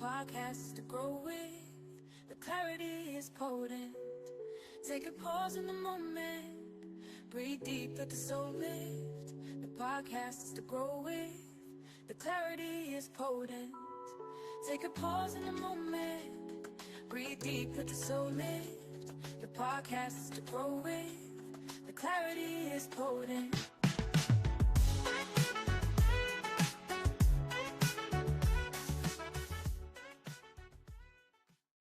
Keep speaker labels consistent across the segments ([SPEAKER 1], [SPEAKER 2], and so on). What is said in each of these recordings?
[SPEAKER 1] podcast to grow with. The clarity is potent. Take a pause in the moment. Breathe deep, let the soul lift. The podcast is to grow with. The clarity is potent. Take a pause in the moment. Breathe deep, let the soul lift. The podcast is to grow with. The clarity is potent.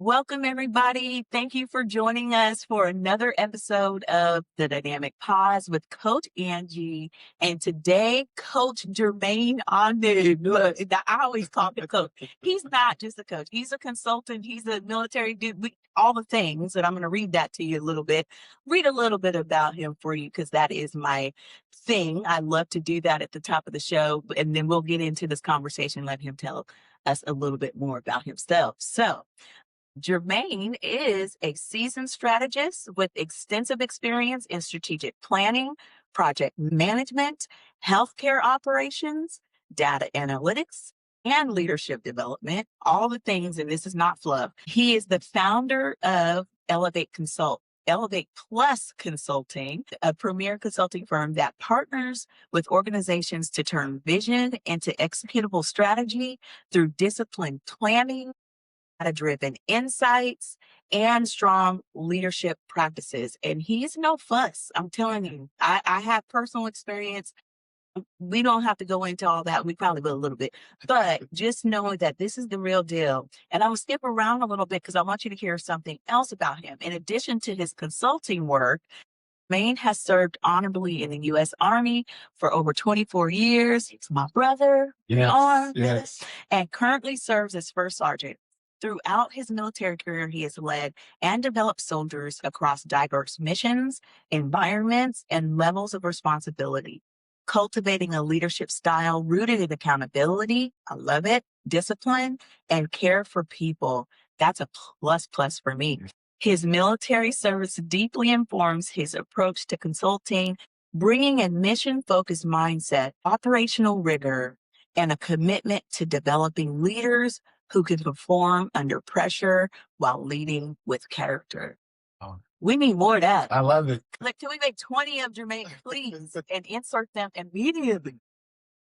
[SPEAKER 2] Welcome, everybody. Thank you for joining us for another episode of The Dynamic Pause with Coach Angie. And today, Coach Jermaine Ogden. Look, I always call him Coach. He's not just a coach. He's a consultant. He's a military dude. All the things. And I'm going to read that to you a little bit. Read a little bit about him for you because that is my thing. I love to do that at the top of the show. And then we'll get into this conversation. Let him tell us a little bit more about himself. So, Jermaine is a seasoned strategist with extensive experience in strategic planning, project management, healthcare operations, data analytics, and leadership development, all the things, and this is not fluff. He is the founder of Elevate Plus Consulting, a premier consulting firm that partners with organizations to turn vision into executable strategy through disciplined planning, data-driven insights, and strong leadership practices. And he's no fuss. I'm telling you, I have personal experience. We don't have to go into all that. We probably will a little bit, but just knowing that this is the real deal. And I will skip around a little bit because I want you to hear something else about him. In addition to his consulting work, Jermaine has served honorably in the U.S. Army for over 24 years. He's my brother.
[SPEAKER 3] Yes.
[SPEAKER 2] And currently serves as first sergeant. Throughout his military career, he has led and developed soldiers across diverse missions, environments, and levels of responsibility, cultivating a leadership style rooted in accountability, I love it, discipline, and care for people. That's a plus for me. His military service deeply informs his approach to consulting, bringing a mission-focused mindset, operational rigor, and a commitment to developing leaders who can perform under pressure while leading with character.
[SPEAKER 3] Oh.
[SPEAKER 2] We need more of that.
[SPEAKER 3] I love it.
[SPEAKER 2] Like, can we make 20 of Jermaine, please, and insert them immediately?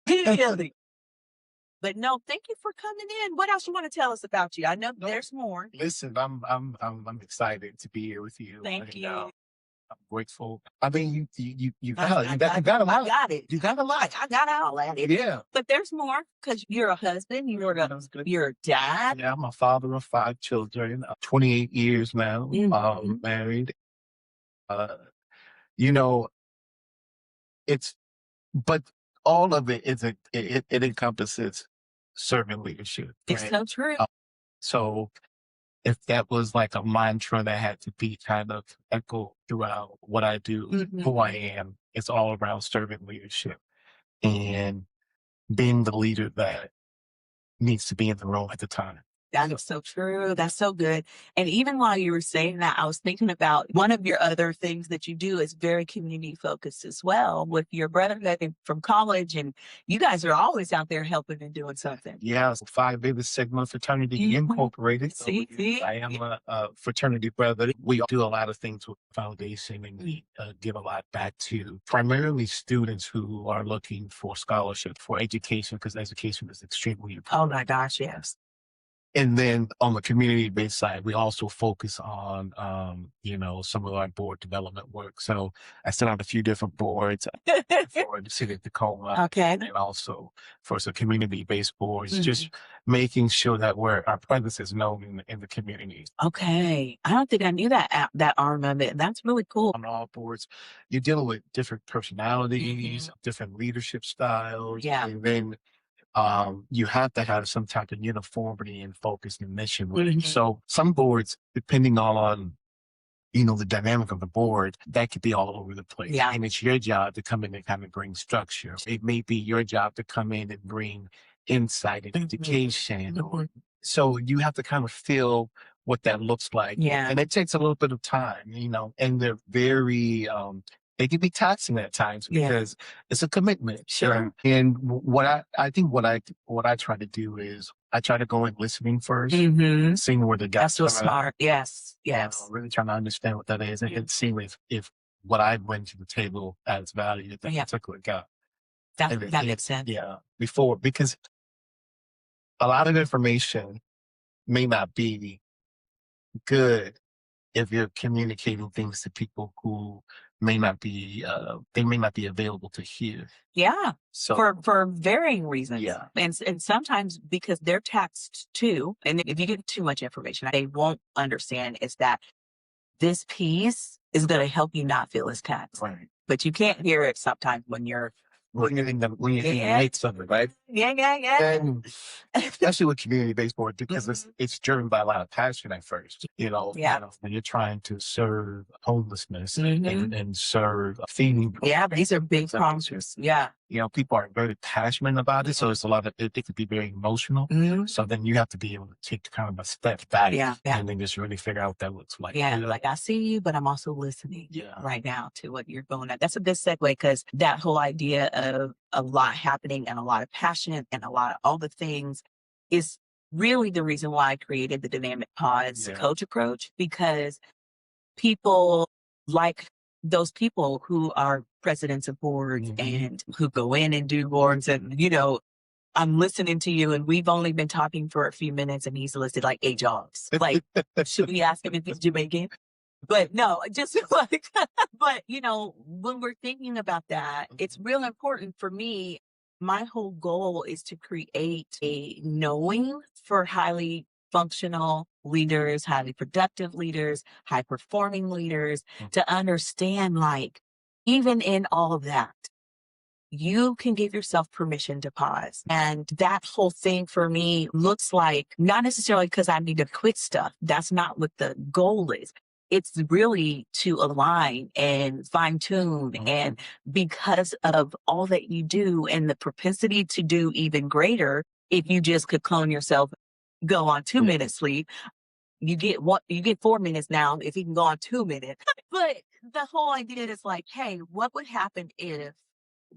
[SPEAKER 2] But no, thank you for coming in. What else you want to tell us about you? I know there's more.
[SPEAKER 3] Listen, I'm excited to be here with you.
[SPEAKER 2] Thank you.
[SPEAKER 3] I'm grateful. I mean, you got
[SPEAKER 2] I
[SPEAKER 3] a lot.
[SPEAKER 2] I got it.
[SPEAKER 3] You got a lot.
[SPEAKER 2] I got all at it.
[SPEAKER 3] Yeah.
[SPEAKER 2] But there's more because you're a husband. You're a dad.
[SPEAKER 3] Yeah, I'm a father of 5 children. 28 years now. Married. But all of it is it encompasses servant leadership.
[SPEAKER 2] It's
[SPEAKER 3] right?
[SPEAKER 2] so true.
[SPEAKER 3] So if that was like a mantra that had to be kind of echoed throughout what I do, who I am, it's all around servant leadership and being the leader that needs to be in the room at the time.
[SPEAKER 2] That is so true. That's so good. And even while you were saying that, I was thinking about one of your other things that you do is very community focused as well with your brother from college. And you guys are always out there helping and doing something.
[SPEAKER 3] Yeah, Phi Beta Sigma Fraternity Incorporated.
[SPEAKER 2] See?
[SPEAKER 3] I am a fraternity brother. We do a lot of things with the foundation and we give a lot back to primarily students who are looking for scholarship for education because education is extremely important.
[SPEAKER 2] Oh my gosh, yes.
[SPEAKER 3] And then on the community-based side, we also focus on, some of our board development work. So I sit on a few different boards for the city of Tacoma.
[SPEAKER 2] Okay.
[SPEAKER 3] And also for some community-based boards, just making sure that our presence is known in the community.
[SPEAKER 2] Okay. I don't think I knew that arm of it. That's really cool.
[SPEAKER 3] On all boards, you're dealing with different personalities, different leadership styles.
[SPEAKER 2] Yeah.
[SPEAKER 3] And then you have to have some type of uniformity and focus and mission. So some boards, depending on, the dynamic of the board, that could be all over the place.
[SPEAKER 2] Yeah.
[SPEAKER 3] And it's your job to come in and kind of bring structure. It may be your job to come in and bring insight and education. So you have to kind of feel what that looks like.
[SPEAKER 2] Yeah.
[SPEAKER 3] And it takes a little bit of time, and they're very, they can be taxing at times because it's a commitment.
[SPEAKER 2] Sure.
[SPEAKER 3] And what I think what I try to do is I try to go in listening first,
[SPEAKER 2] Mm-hmm.
[SPEAKER 3] seeing where the
[SPEAKER 2] That's
[SPEAKER 3] gaps
[SPEAKER 2] so
[SPEAKER 3] are.
[SPEAKER 2] smart. Yes. Yes.
[SPEAKER 3] Really trying to understand what that is and see if what I bring to the table adds value to that
[SPEAKER 2] Yeah.
[SPEAKER 3] particular gap.
[SPEAKER 2] That makes sense.
[SPEAKER 3] Yeah, because a lot of information may not be good if you're communicating things to people who may not be they may not be available to hear.
[SPEAKER 2] Yeah.
[SPEAKER 3] So
[SPEAKER 2] For varying reasons.
[SPEAKER 3] yeah,
[SPEAKER 2] And sometimes because they're taxed too. And if you get too much information, they won't understand is that this piece is going to help you not feel as taxed.
[SPEAKER 3] right.
[SPEAKER 2] But you can't hear it sometimes when you're
[SPEAKER 3] When you
[SPEAKER 2] Yeah.
[SPEAKER 3] hate something, right?
[SPEAKER 2] yeah.
[SPEAKER 3] And especially with community-based work, because it's driven by a lot of passion at first.
[SPEAKER 2] Yeah.
[SPEAKER 3] When you're trying to serve homelessness
[SPEAKER 2] Mhm.
[SPEAKER 3] and serve feeding.
[SPEAKER 2] Yeah, these are big promises. Yeah.
[SPEAKER 3] People are very passionate about it, so it's a lot of it can be very emotional.
[SPEAKER 2] Mhm.
[SPEAKER 3] So then you have to be able to take kind of a step back,
[SPEAKER 2] Yeah.
[SPEAKER 3] and then just really figure out what that looks like.
[SPEAKER 2] Yeah, like I see you, but I'm also listening
[SPEAKER 3] Yeah.
[SPEAKER 2] right now to what you're going at. That's a good segue because that whole idea of a lot happening and a lot of passion and a lot of all the things is really the reason why I created the dynamic pause
[SPEAKER 3] Yeah.
[SPEAKER 2] coach approach, because people like those people who are presidents of boards and who go in and do boards and, I'm listening to you and we've only been talking for a few minutes and he's listed like 8 jobs. Like, should we ask him if he's Jamaican? But no, just like, but when we're thinking about that, it's real important for me. My whole goal is to create a knowing for highly functional leaders, highly productive leaders, high performing leaders to understand, like, even in all of that, you can give yourself permission to pause. And that whole thing for me looks like not necessarily because I need to quit stuff. That's not what the goal is. It's really to align and fine tune. And because of all that you do and the propensity to do even greater, if you just could clone yourself, go on 2 minutes sleep, you get 4 minutes now if you can go on 2 minutes. But the whole idea is like, hey, what would happen if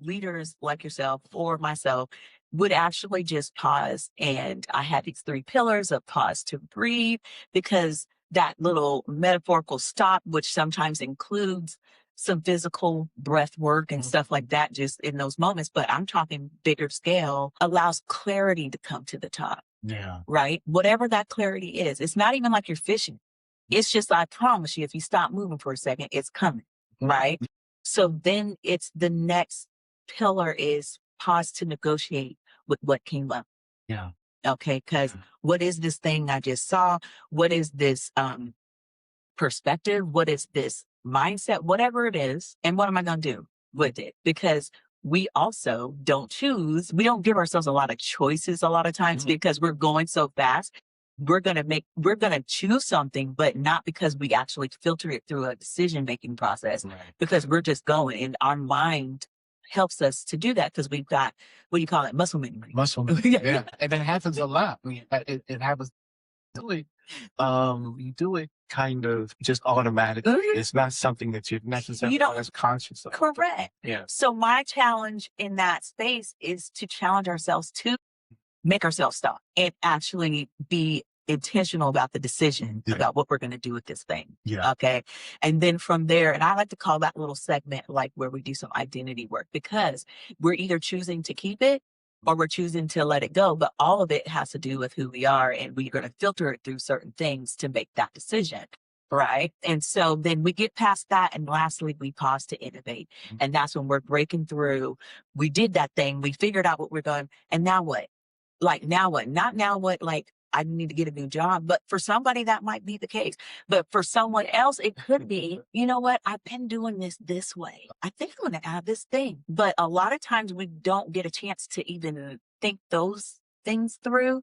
[SPEAKER 2] leaders like yourself or myself would actually just pause? And I had these 3 pillars of pause to breathe, because that little metaphorical stop, which sometimes includes some physical breath work and stuff like that, just in those moments, but I'm talking bigger scale, allows clarity to come to the top.
[SPEAKER 3] Yeah.
[SPEAKER 2] Right? Whatever that clarity is, it's not even like you're fishing. It's just, I promise you, if you stop moving for a second, it's coming. Right? So then it's the next pillar is pause to negotiate with what came up.
[SPEAKER 3] Yeah.
[SPEAKER 2] Okay. Cause what is this thing I just saw? What is this, perspective? What is this mindset? Whatever it is. And what am I going to do with it? Because we also we don't give ourselves a lot of choices a lot of times because we're going so fast. We're going to choose something, but not because we actually filter it through a decision-making process, because we're just going, and our mind helps us to do that because we've got, what do you call it? Muscle memory.
[SPEAKER 3] Yeah. And it happens a lot. I mean, it happens. You do it kind of just automatically. It's not something that you're necessarily always conscious of.
[SPEAKER 2] Correct.
[SPEAKER 3] Yeah.
[SPEAKER 2] So my challenge in that space is to challenge ourselves to make ourselves stop and actually be intentional about the decision about what we're going to do with this thing.
[SPEAKER 3] Yeah.
[SPEAKER 2] Okay. And then from there, and I like to call that little segment like where we do some identity work, because we're either choosing to keep it or we're choosing to let it go. But all of it has to do with who we are, and we're going to filter it through certain things to make that decision. Right. And so then we get past that. And lastly, we pause to innovate. And that's when we're breaking through. We did that thing. We figured out what we're doing. And now what? Like, now what? Not now what, like, I need to get a new job. But for somebody, that might be the case. But for someone else, it could be, you know what? I've been doing this way. I think I'm going to add this thing. But a lot of times we don't get a chance to even think those things through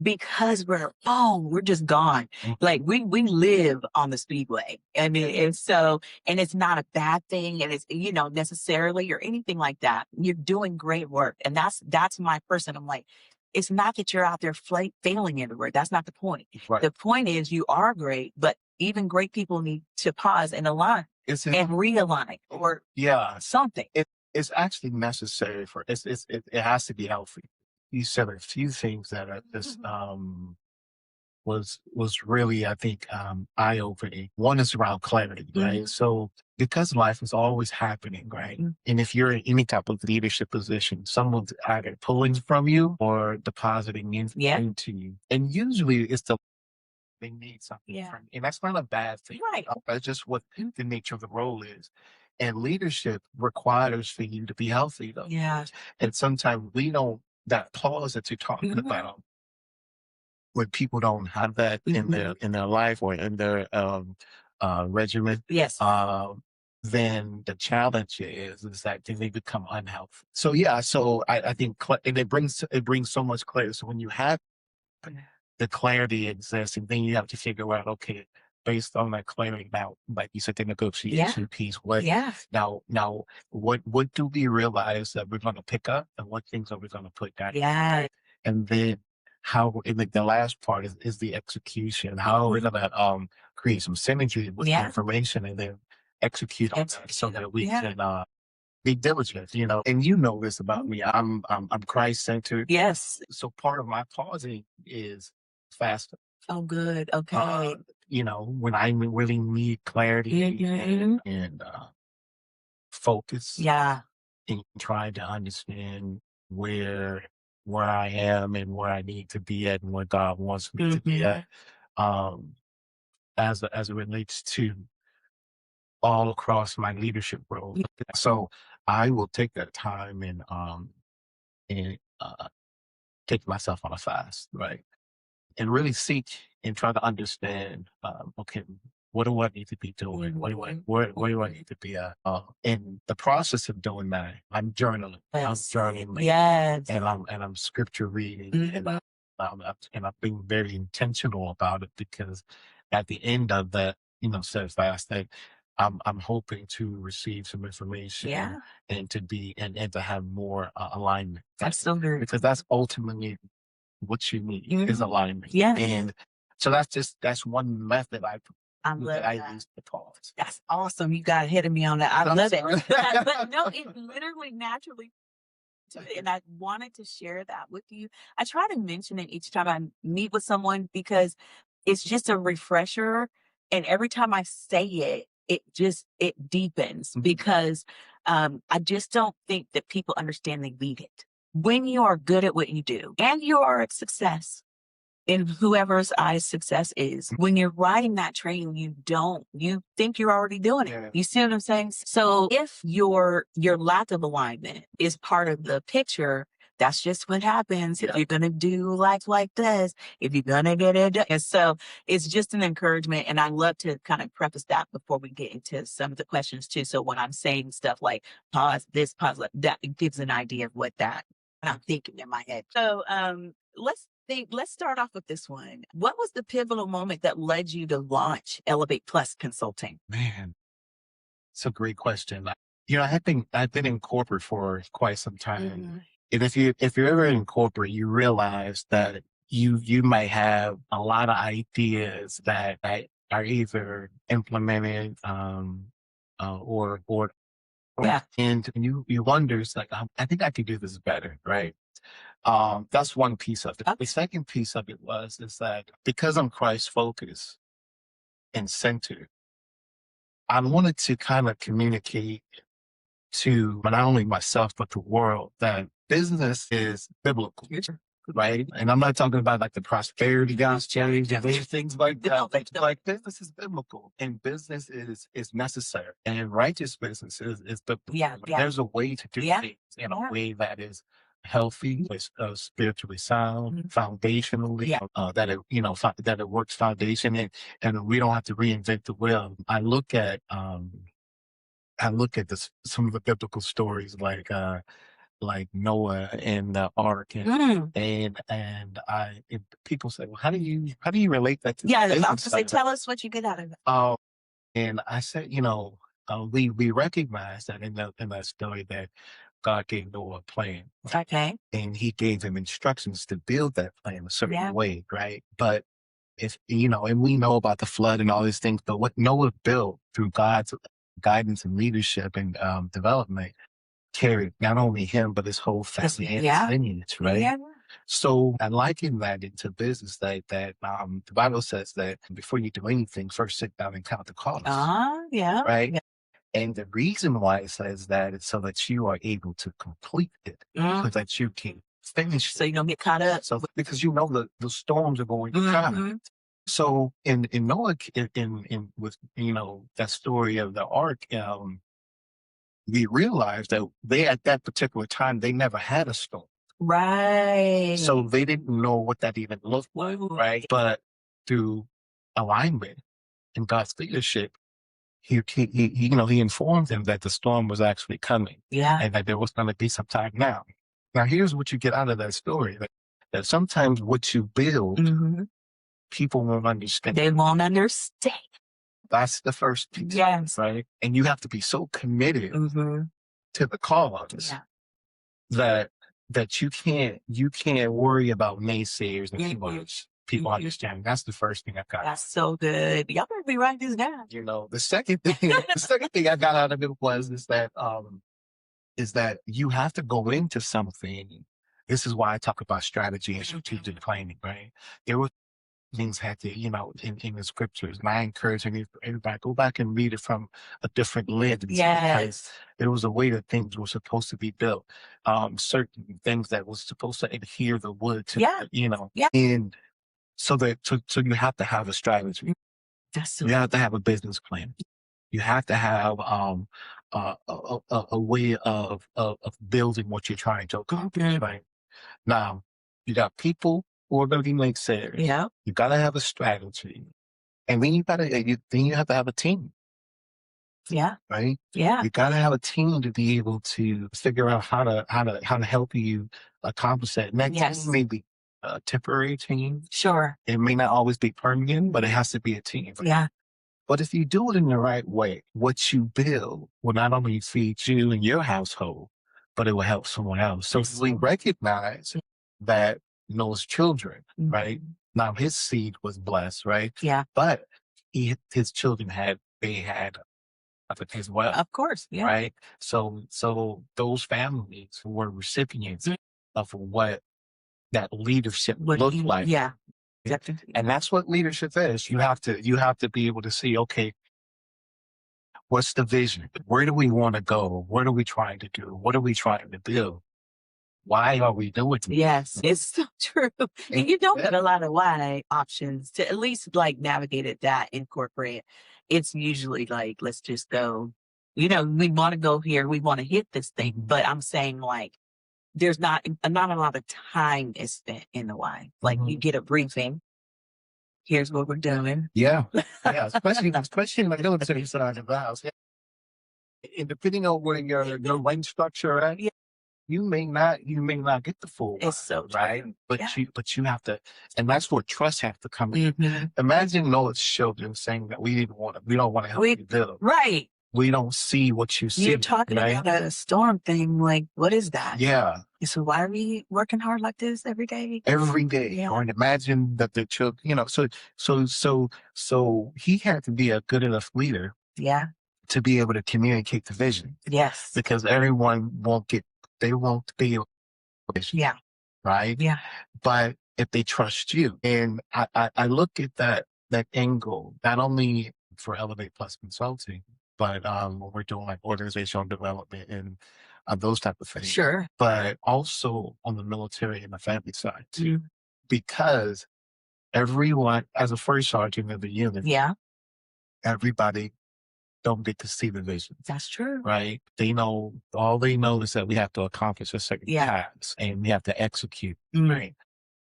[SPEAKER 2] because we're just gone. Like we live on the speedway. I mean, and it's not a bad thing. And it's, necessarily or anything like that. You're doing great work. And that's my person. I'm like, it's not that you're out there failing everywhere. That's not the point.
[SPEAKER 3] Right.
[SPEAKER 2] The point is you are great, but even great people need to pause and align and realign or something.
[SPEAKER 3] It's actually necessary it has to be healthy. you said a few things that are just was really, I think, eye opening. One is around clarity, right? So because life is always happening, right? And if you're in any type of leadership position, someone's either pulling from you or depositing into you. And usually it's they need something from you. And that's not a bad thing.
[SPEAKER 2] Right.
[SPEAKER 3] That's just what the nature of the role is. And leadership requires for you to be healthy, though.
[SPEAKER 2] Yeah.
[SPEAKER 3] And sometimes we don't, that pause that you're talking about, when people don't have that in their life or in their regimen,
[SPEAKER 2] Yes.
[SPEAKER 3] then the challenge is that they become unhealthy. So yeah, so I think and it brings so much clarity. So when you have the clarity exists, and then you have to figure out, okay, based on that clarity, now, like you said, the negotiation piece, now what do we realize that we're going to pick up, and what things are we going to put down?
[SPEAKER 2] Yeah.
[SPEAKER 3] And then how, and the last part is the execution. How are we going to create some synergy with the information and then execute on that so that we can be diligent, and you know this about me. I'm Christ-centered.
[SPEAKER 2] Yes.
[SPEAKER 3] So part of my pausing is fasting.
[SPEAKER 2] Oh, good. Okay.
[SPEAKER 3] When I really need clarity and focus.
[SPEAKER 2] Yeah.
[SPEAKER 3] And trying to understand where I am and where I need to be at and where God wants me to be at, as it relates to all across my leadership role. So I will take that time and take myself on a fast, right? And really seek and try to understand, okay, what do I need to be doing? Where do I need to be at? In the process of doing that, I'm journaling. I'm journaling.
[SPEAKER 2] Yes.
[SPEAKER 3] And I'm scripture reading. And I've been very intentional about it, because at the end of that, said fast, that I'm hoping to receive some information and to be and to have more alignment.
[SPEAKER 2] That's so good.
[SPEAKER 3] Because that's ultimately what you need is alignment.
[SPEAKER 2] Yeah.
[SPEAKER 3] And so that's one method I
[SPEAKER 2] love
[SPEAKER 3] use to pause.
[SPEAKER 2] That's awesome. You got hitting me on that. I love it. But no, it literally naturally, and I wanted to share that with you. I try to mention it each time I meet with someone, because it's just a refresher. And every time I say it deepens, because I just don't think that people understand they need it. When you are good at what you do and you are a success in whoever's eyes success is, when you're riding that train, you think you're already doing it. You see what I'm saying? So if your lack of alignment is part of the picture, that's just what happens. If you're going to do life like this, if you're going to get it done. And so it's just an encouragement. And I love to kind of preface that before we get into some of the questions too. So when I'm saying stuff like pause this, pause that, it gives an idea of what I'm thinking in my head. So let's start off with this one. What was the pivotal moment that led you to launch Elevate Plus Consulting?
[SPEAKER 3] Man, it's a great question. I've been in corporate for quite some time. And if you're ever in corporate, you realize that you might have a lot of ideas that are either implemented or and you wonder, it's like, I think I could do this better, right? That's one piece of it. The second piece of it is that because I'm Christ focused and centered, I wanted to kind of communicate to not only myself but the world that business is biblical, right? And I'm not talking about like the prosperity gospel and things like that. Like business is biblical, and business is necessary, and righteous business is biblical.
[SPEAKER 2] Yeah.
[SPEAKER 3] There's a way to do things in a way that is healthy, spiritually sound, foundationally, that it works foundation, and we don't have to reinvent the wheel. I look at some of the biblical stories like Noah and the ark, and people say, well, how do you relate that to
[SPEAKER 2] I was about to say, tell us what you get out of it.
[SPEAKER 3] And I said, we recognize that in that story that God gave Noah a plan.
[SPEAKER 2] Okay.
[SPEAKER 3] And he gave him instructions to build that plan a certain way, right? But if and we know about the flood and all these things, but what Noah built through God's guidance and leadership and development carried not only him but his whole family and his lineage, right? So I liken that into business that the Bible says that before you do anything, first sit down and count the costs,
[SPEAKER 2] Yeah.
[SPEAKER 3] right?
[SPEAKER 2] Yeah.
[SPEAKER 3] And the reason why it says that is so that you are able to complete it, so that you can finish
[SPEAKER 2] So
[SPEAKER 3] it.
[SPEAKER 2] you don't get caught up.
[SPEAKER 3] So because you know the storms are going to come. So in Noah, in with that story of the ark, we realized that they at that particular time they never had a storm,
[SPEAKER 2] Right.
[SPEAKER 3] so they didn't know what that even looked like, right? But through alignment and God's leadership, he informed them that the storm was actually coming,
[SPEAKER 2] Yeah.
[SPEAKER 3] and that there was going to be some time now. Now, here's what you get out of that story: that sometimes what you build, people won't understand.
[SPEAKER 2] They won't understand.
[SPEAKER 3] That's the first piece,
[SPEAKER 2] Yes.
[SPEAKER 3] right? And you have to be so committed to the cause that you can't worry about naysayers and people understand. That's the first thing I got.
[SPEAKER 2] That's so good. Y'all better be writing this down.
[SPEAKER 3] The second thing I got out of it was is that you have to go into something. This is why I talk about strategy and strategic planning, right? There were things had to, in the scriptures, and I encourage everybody go back and read it from a different lens.
[SPEAKER 2] Yes.
[SPEAKER 3] It was a way that things were supposed to be built. Certain things that was supposed to adhere the wood to, and so you have to have a strategy. You have to have a business plan. You have to have a way of building what you're trying to accomplish. Right now, you got people who are going to be naysayers.
[SPEAKER 2] Yeah.
[SPEAKER 3] You got to have a strategy, and then you have to have a team.
[SPEAKER 2] Yeah.
[SPEAKER 3] Right.
[SPEAKER 2] Yeah.
[SPEAKER 3] You got to have a team to be able to figure out how to help you accomplish that. And that team may be a temporary team.
[SPEAKER 2] Sure.
[SPEAKER 3] It may not always be permanent, but it has to be a team. Right?
[SPEAKER 2] Yeah.
[SPEAKER 3] But if you do it in the right way, what you build will not only feed you and your household, but it will help someone else. So we recognize that Noah's children, right? Now his seed was blessed, right?
[SPEAKER 2] Yeah.
[SPEAKER 3] But his children had as well.
[SPEAKER 2] Of course. Yeah.
[SPEAKER 3] Right. So those families were recipients of what that leadership looked like.
[SPEAKER 2] Yeah.
[SPEAKER 3] And that's what leadership is. You have to be able to see, okay, what's the vision? Where do we want to go? What are we trying to do? What are we trying to build? Why are we doing it?
[SPEAKER 2] Yes, it's so true. And you don't get a lot of why options to at least like navigate it, that incorporate. It's usually like, let's just go, we want to go here. We want to hit this thing. But I'm saying like, there's not a lot of time is spent in the why. Like you get a briefing. Here's what we're doing.
[SPEAKER 3] Yeah. Yeah. Especially in the military side of the house. Yeah. And depending on where your range structure at, you may not get the full.
[SPEAKER 2] It's so
[SPEAKER 3] right.
[SPEAKER 2] True.
[SPEAKER 3] But you have to, and that's where trust has to come in. Imagine Noah's children saying that we don't want to help you build.
[SPEAKER 2] Right.
[SPEAKER 3] We don't see what you see.
[SPEAKER 2] You're talking about a storm thing. Like, what is that?
[SPEAKER 3] Yeah.
[SPEAKER 2] So why are we working hard like this every day?
[SPEAKER 3] Every day.
[SPEAKER 2] Yeah.
[SPEAKER 3] Or imagine that the children, so he had to be a good enough leader.
[SPEAKER 2] Yeah.
[SPEAKER 3] To be able to communicate the vision.
[SPEAKER 2] Yes.
[SPEAKER 3] Because everyone won't be able to.
[SPEAKER 2] Yeah.
[SPEAKER 3] Right.
[SPEAKER 2] Yeah.
[SPEAKER 3] But if they trust you, and I look at that angle, not only for Elevate Plus Consulting, but when we're doing like organizational development and those type of things.
[SPEAKER 2] Sure.
[SPEAKER 3] But also on the military and the family side too, because everyone, as a first sergeant of the unit, everybody don't get to see the vision.
[SPEAKER 2] That's true.
[SPEAKER 3] Right? All they know is that we have to accomplish a certain task and we have to execute. Right?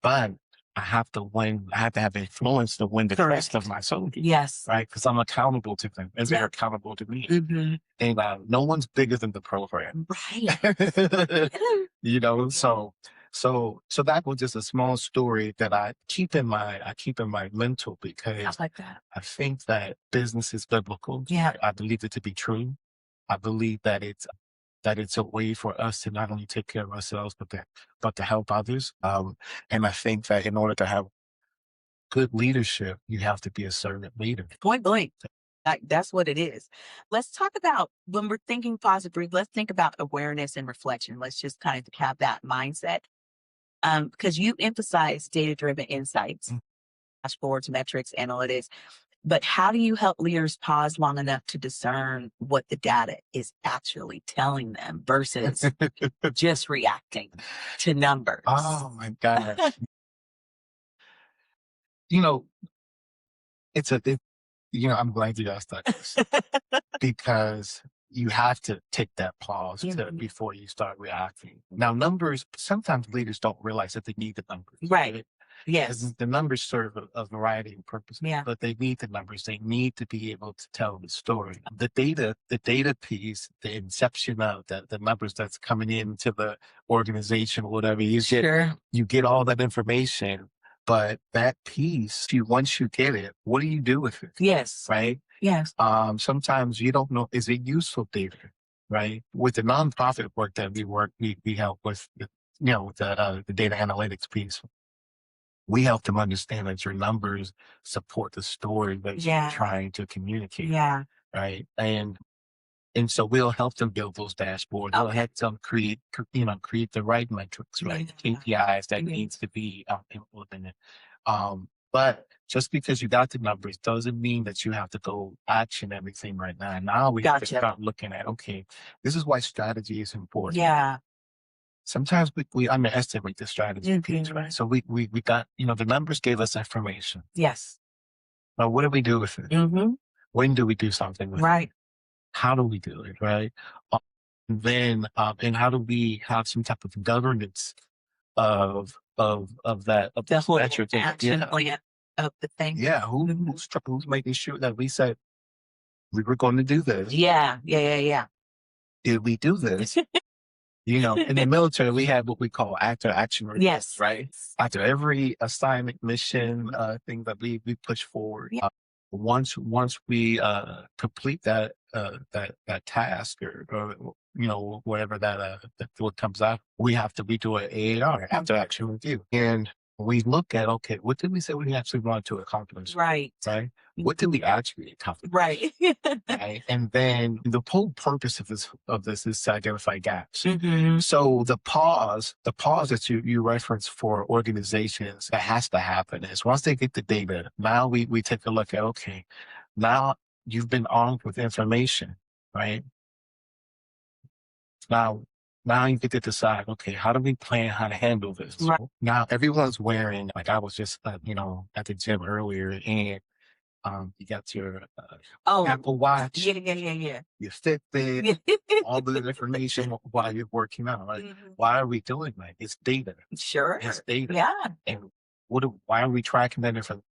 [SPEAKER 3] But I have to win. I have to have influence to win the trust of my soldiers. Yes. Right? Because I'm accountable to them as they're accountable to me. And no one's bigger than the program.
[SPEAKER 2] Right.
[SPEAKER 3] So that was just a small story that I keep in my mental because
[SPEAKER 2] I like that.
[SPEAKER 3] I think that business is biblical.
[SPEAKER 2] Yeah.
[SPEAKER 3] I believe it to be true. I believe that it's a way for us to not only take care of ourselves, but to help others. And I think that in order to have good leadership, you have to be a servant leader.
[SPEAKER 2] Point blank. That's what it is. Let's talk about when we're thinking positive. Let's think about awareness and reflection. Let's just kind of have that mindset. because you emphasize data-driven insights, dashboards, metrics, analytics. But how do you help leaders pause long enough to discern what the data is actually telling them versus just reacting to numbers?
[SPEAKER 3] Oh my gosh. You know, I'm glad you asked that question because you have to take that pause before you start reacting. Now, numbers, sometimes leaders don't realize that they need the numbers.
[SPEAKER 2] Right. Yes.
[SPEAKER 3] Because the numbers serve a variety of purposes, but they need the numbers. They need to be able to tell the story. The data piece, the inception of the numbers that's coming into the organization, whatever you get all that information. But that piece, once you get it, what do you do with it?
[SPEAKER 2] Yes.
[SPEAKER 3] Right?
[SPEAKER 2] Yes.
[SPEAKER 3] Sometimes you don't know, is it useful data? Right? With the nonprofit work that we help with, with the data analytics piece. We help them understand that your numbers support the story that you're trying to communicate.
[SPEAKER 2] Yeah.
[SPEAKER 3] Right. And so we'll help them build those dashboards. We'll help them create the right metrics, right? KPIs that needs to be implemented. But just because you got the numbers doesn't mean that you have to go action everything right now. Now we have to start looking at, okay, this is why strategy is important.
[SPEAKER 2] Yeah.
[SPEAKER 3] Sometimes we underestimate the strategy piece, right? So we got, the numbers gave us information.
[SPEAKER 2] Yes.
[SPEAKER 3] Now, what do we do with it? When do we do something with it? How do we do it, right? Then, and how do we have some type of governance of that, of
[SPEAKER 2] the whole
[SPEAKER 3] action
[SPEAKER 2] plan of the thing?
[SPEAKER 3] Yeah, who's making sure that we said we were going to do this?
[SPEAKER 2] Yeah.
[SPEAKER 3] Did we do this? In the military, we have what we call active action reviews,
[SPEAKER 2] Yes.
[SPEAKER 3] right? After every assignment, mission, thing that we push forward, once we complete that task or whatever that what comes out, we do an AAR, after action review, and we look at, okay, what did we say we actually wanted to accomplish? Right. What did we actually accomplish? Right. And then the whole purpose of this is to identify gaps. So the pause that you reference for organizations that has to happen is once they get the data, now we take a look at, okay, now you've been armed with information, right? Now you get to decide, okay, how do we plan how to handle this? Right. Now everyone's wearing, like I was just, at the gym earlier, and you got your Apple Watch, your Fitbit, all the information while you're working out. Right? Why are we doing that? It's data. Sure. It's data. Yeah. And why are we tracking that information?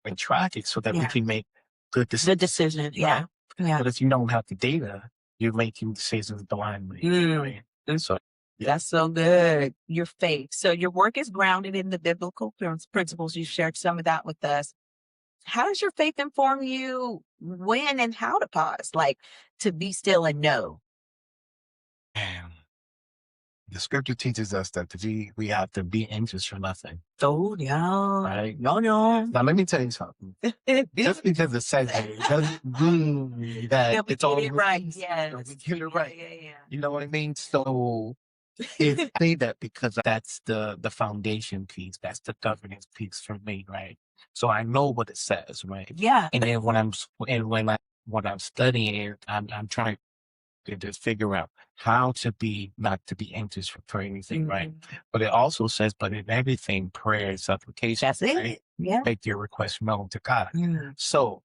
[SPEAKER 3] And track it so that we can make good decisions. Good decision. Yeah. But if you don't have the data, you're making decisions blindly. Right? So, that's so good. Your faith. So your work is grounded in the biblical principles. You shared some of that with us. How does your faith inform you when and how to pause, like to be still and know? Man, the scripture teaches us that we have to be anxious for nothing. Oh, yeah. Right? No. Now, let me tell you something. Just because it says it doesn't mean that it's all right. Yes. We get it right. Yeah. You know what I mean? So I say that because that's the foundation piece. That's the governance piece for me, right? So I know what it says, right? Yeah. And then when I'm studying, I'm trying to just figure out how to not to be anxious for anything, right? But it also says, but in everything, prayer and supplication. That's it. Right? Yeah. Make your request known to God. So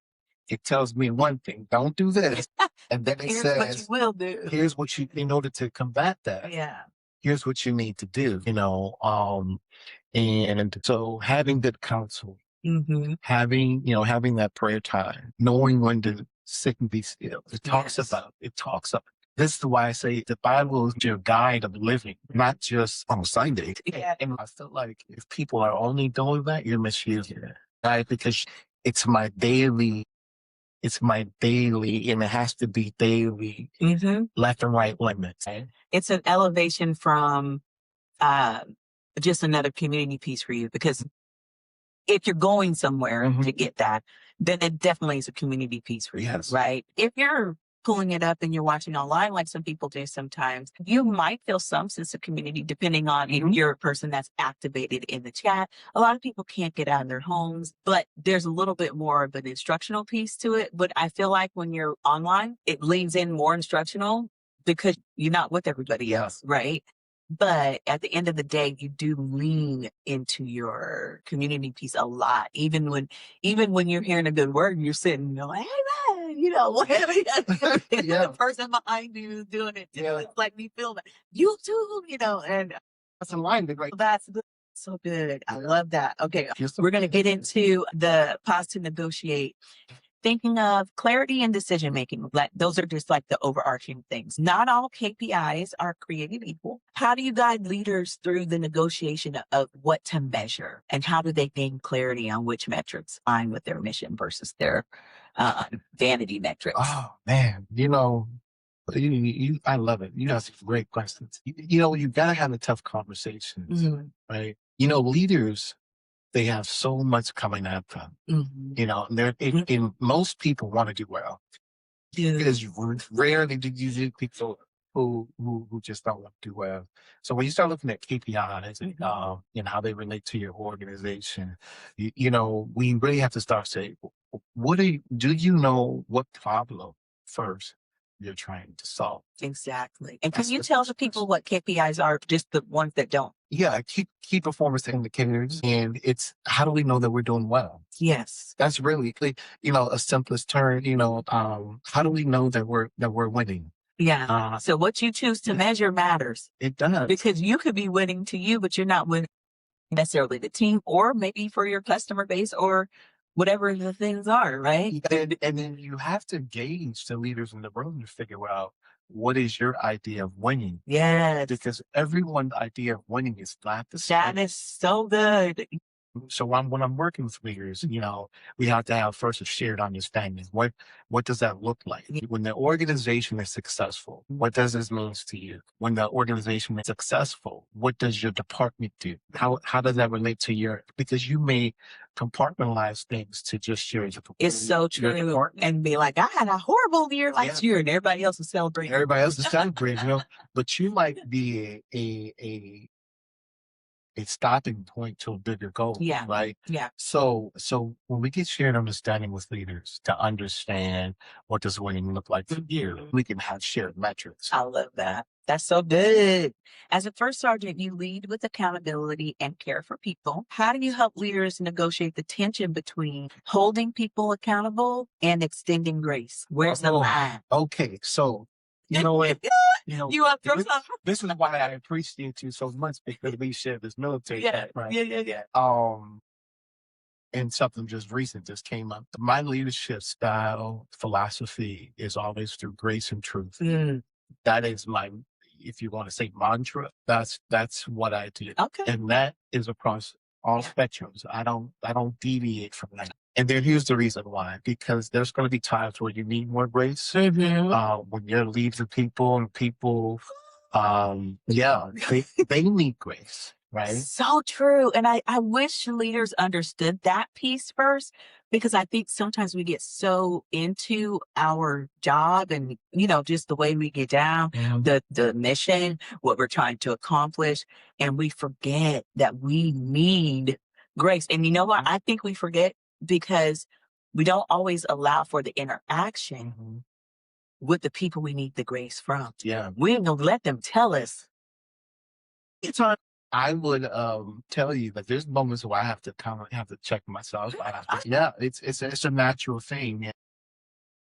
[SPEAKER 3] it tells me one thing: don't do this, and then it says, what you will do. Here's what in order to combat that. Yeah. Here's what you need to do. And so having good counsel. Having that prayer time, knowing when to sit and be still. It talks about. This is why I say the Bible is your guide of living, not just on Sunday. Yeah. And I feel like if people are only doing that, you're misusing it, right? Because it's my daily, and it has to be daily, left and right limits. Right? It's an elevation from just another community piece for you, because if you're going somewhere to get that, then it definitely is a community piece for you, right? If you're
[SPEAKER 2] pulling it up and you're watching online like some people do sometimes, you might feel some sense of community depending on if you're a person that's activated in the chat. A lot of people can't get out of their homes, but there's a little bit more of an instructional piece to it. But I feel like when you're online, it leans in more instructional because you're not with everybody else, right? But at the end of the day, you do lean into your community piece a lot. Even when you're hearing a good word, you're sitting, you're like, hey man, whatever the person behind you is doing it too. Yeah. It's like me feel that. You too, and
[SPEAKER 3] That's a line that
[SPEAKER 2] that's good. So good. I love that. Okay.
[SPEAKER 3] Yes,
[SPEAKER 2] We're gonna get into the pause to negotiate. Thinking of clarity and decision making, those are just like the overarching things. Not all KPIs are created equal. How do you guide leaders through the negotiation of what to measure, and how do they gain clarity on which metrics align with their mission versus their vanity metrics?
[SPEAKER 3] Oh man, I love it. You ask great questions. You gotta have the tough conversations, right? Leaders, they have so much coming at them. And most people want to do well.
[SPEAKER 2] Yeah.
[SPEAKER 3] Because rarely do you see people who just don't want to do well. So when you start looking at KPIs and how they relate to your organization, we really have to start saying, do you know what problem first you're trying to solve?
[SPEAKER 2] Exactly. And can you tell the people what KPIs are, just the ones that don't?
[SPEAKER 3] Yeah, key performance indicators, and it's how do we know that we're doing well?
[SPEAKER 2] Yes,
[SPEAKER 3] that's really a simplest term. How do we know that we're winning?
[SPEAKER 2] Yeah. So what you choose to measure matters.
[SPEAKER 3] It does,
[SPEAKER 2] because you could be winning to you, but you're not winning necessarily the team, or maybe for your customer base, or whatever the things are, right?
[SPEAKER 3] And then you have to gauge the leaders in the room to figure out what is your idea of winning.
[SPEAKER 2] Yes.
[SPEAKER 3] Because everyone's idea of winning is not the same.
[SPEAKER 2] That is so good.
[SPEAKER 3] So when I'm working with leaders, we have to have first a shared understanding. What does that look like? When the organization is successful, what does this mean to you? When the organization is successful, what does your department do? How does that relate to because you may compartmentalize things to just your
[SPEAKER 2] It's so true. And be like, I had a horrible year last year, and everybody else is celebrating.
[SPEAKER 3] Everybody else is celebrating, but you might be a stopping point to a bigger goal.
[SPEAKER 2] Yeah.
[SPEAKER 3] Right.
[SPEAKER 2] Yeah.
[SPEAKER 3] So when we get shared understanding with leaders to understand what does winning look like for you, we can have shared metrics.
[SPEAKER 2] I love that. That's so good. As a first sergeant, you lead with accountability and care for people. How do you help leaders negotiate the tension between holding people accountable and extending grace? Where's the line?
[SPEAKER 3] Okay. So, you know what?
[SPEAKER 2] You want to throw something?
[SPEAKER 3] This is why I appreciate you so much, because we share this military.
[SPEAKER 2] Yeah,
[SPEAKER 3] right?
[SPEAKER 2] Yeah.
[SPEAKER 3] And something just recent just came up. My leadership style philosophy is always through grace and truth. That is my, if you want to say mantra, that's what I do.
[SPEAKER 2] Okay.
[SPEAKER 3] And that is across all spectrums. I don't deviate from that. And then here's the reason why, because there's going to be times where you need more grace. When you're leading people and people, they need grace, right?
[SPEAKER 2] So true. And I wish leaders understood that piece first, because I think sometimes we get so into our job and, just the way we get down, the mission, what we're trying to accomplish. And we forget that we need grace. And you know what? I think we forget because we don't always allow for the interaction with the people we need the grace from.
[SPEAKER 3] Yeah.
[SPEAKER 2] We ain't gonna let them tell us.
[SPEAKER 3] I would tell you that there's moments where I have to check myself. It's a natural thing.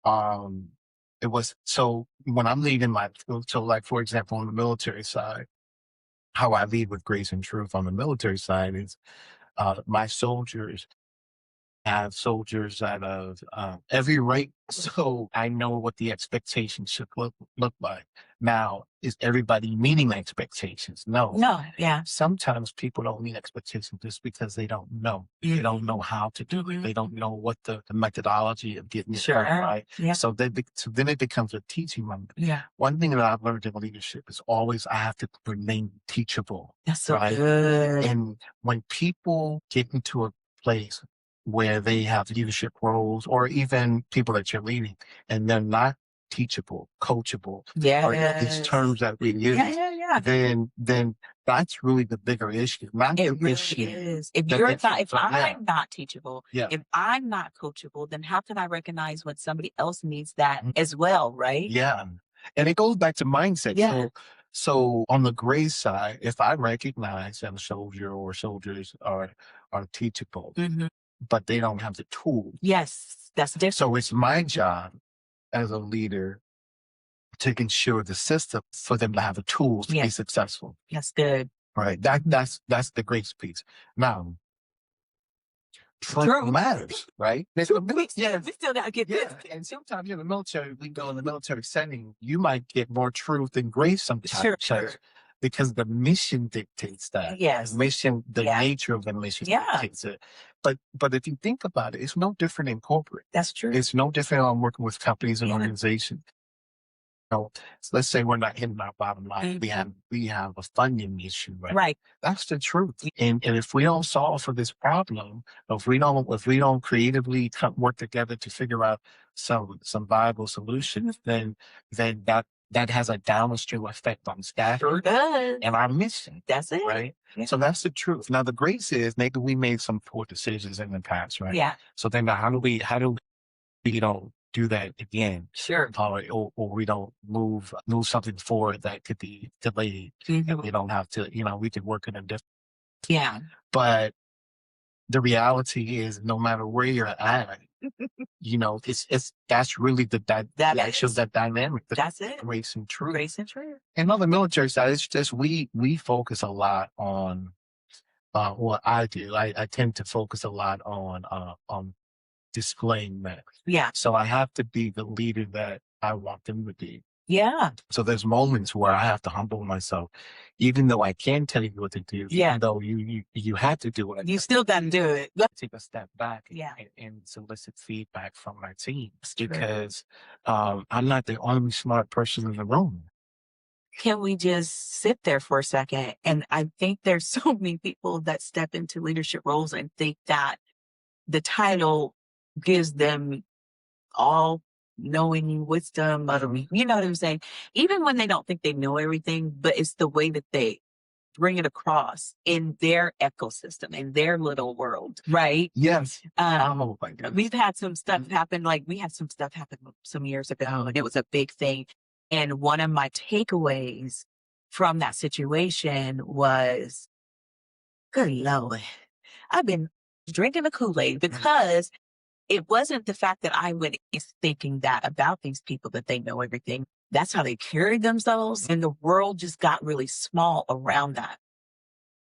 [SPEAKER 3] It was so when I'm leading like for example on the military side, how I lead with grace and truth on the military side is my soldiers have soldiers out of every rank, so I know what the expectations should look like. Now, is everybody meeting expectations? No.
[SPEAKER 2] Yeah.
[SPEAKER 3] Sometimes people don't meet expectations just because they don't know. They don't know how to do it. They don't know what the methodology of getting it done, right.
[SPEAKER 2] Yeah.
[SPEAKER 3] So then it becomes a teaching moment.
[SPEAKER 2] Yeah.
[SPEAKER 3] One thing that I've learned in leadership is always I have to remain teachable.
[SPEAKER 2] That's so good.
[SPEAKER 3] And when people get into a place where they have leadership roles, or even people that you're leading, and they're not teachable, coachable,
[SPEAKER 2] Yeah.
[SPEAKER 3] or these terms that we use, then that's really the bigger issue. Not
[SPEAKER 2] It
[SPEAKER 3] the
[SPEAKER 2] really
[SPEAKER 3] issue.
[SPEAKER 2] is. If
[SPEAKER 3] that
[SPEAKER 2] you're
[SPEAKER 3] it's-
[SPEAKER 2] not, if
[SPEAKER 3] yeah,
[SPEAKER 2] I'm not teachable,
[SPEAKER 3] yeah,
[SPEAKER 2] if I'm not coachable, then how can I recognize when somebody else needs that as well, right?
[SPEAKER 3] yeah. And it goes back to mindset.
[SPEAKER 2] Yeah.
[SPEAKER 3] So on the gray side, if I recognize that a soldier or soldiers are teachable, but they don't have the tools.
[SPEAKER 2] Yes, that's different.
[SPEAKER 3] So it's my job as a leader to ensure the system for them to have the tools to be successful.
[SPEAKER 2] That's good.
[SPEAKER 3] Right. That's the grace piece. Now, truth matters, right?
[SPEAKER 2] We still gotta get this.
[SPEAKER 3] And sometimes in the military, we go in the military setting, you might get more truth than grace sometimes.
[SPEAKER 2] Sure.
[SPEAKER 3] Because the mission dictates that.
[SPEAKER 2] Yes.
[SPEAKER 3] The nature of the mission dictates it. But if you think about it, it's no different in corporate.
[SPEAKER 2] That's true.
[SPEAKER 3] It's no different on working with companies and organizations. So let's say we're not hitting our bottom line. We have a funding issue, right?
[SPEAKER 2] Right.
[SPEAKER 3] That's the truth. And if we don't solve for this problem, if we don't creatively work together to figure out some viable solutions, then that has a downstream effect on staff and our mission.
[SPEAKER 2] That's it.
[SPEAKER 3] Right.
[SPEAKER 2] Yeah.
[SPEAKER 3] So that's the truth. Now the grace is maybe we made some poor decisions in the past, right?
[SPEAKER 2] Yeah.
[SPEAKER 3] So then how do we don't do that again?
[SPEAKER 2] Sure.
[SPEAKER 3] Or we don't move something forward that could be delayed, and we don't have to. We could work in a different.
[SPEAKER 2] Yeah.
[SPEAKER 3] But the reality is, no matter where you're at, it's that's really the dynamic.
[SPEAKER 2] That's it.
[SPEAKER 3] Grace and truth.
[SPEAKER 2] Grace and truth.
[SPEAKER 3] And on the military side, it's just we focus a lot on what I do. I tend to focus a lot on displaying that.
[SPEAKER 2] Yeah.
[SPEAKER 3] So I have to be the leader that I want them to be.
[SPEAKER 2] Yeah.
[SPEAKER 3] So there's moments where I have to humble myself, even though I can tell you what to do.
[SPEAKER 2] Yeah.
[SPEAKER 3] Even though you have to do it.
[SPEAKER 2] You still got to do it.
[SPEAKER 3] Take a step back.
[SPEAKER 2] Yeah.
[SPEAKER 3] And solicit feedback from my team, because I'm not the only smart person in the room.
[SPEAKER 2] Can we just sit there for a second? And I think there's so many people that step into leadership roles and think that the title gives them all knowing wisdom, you know what I'm saying? Even when they don't think they know everything, but it's the way that they bring it across in their ecosystem, in their little world, right?
[SPEAKER 3] Yes. Oh my God.
[SPEAKER 2] We've had some stuff happen, we had some stuff happen some years ago, and it was a big thing. And one of my takeaways from that situation was, good Lord, I've been drinking the Kool-Aid, because it wasn't the fact that I went thinking that about these people, that they know everything. That's how they carried themselves. And the world just got really small around that.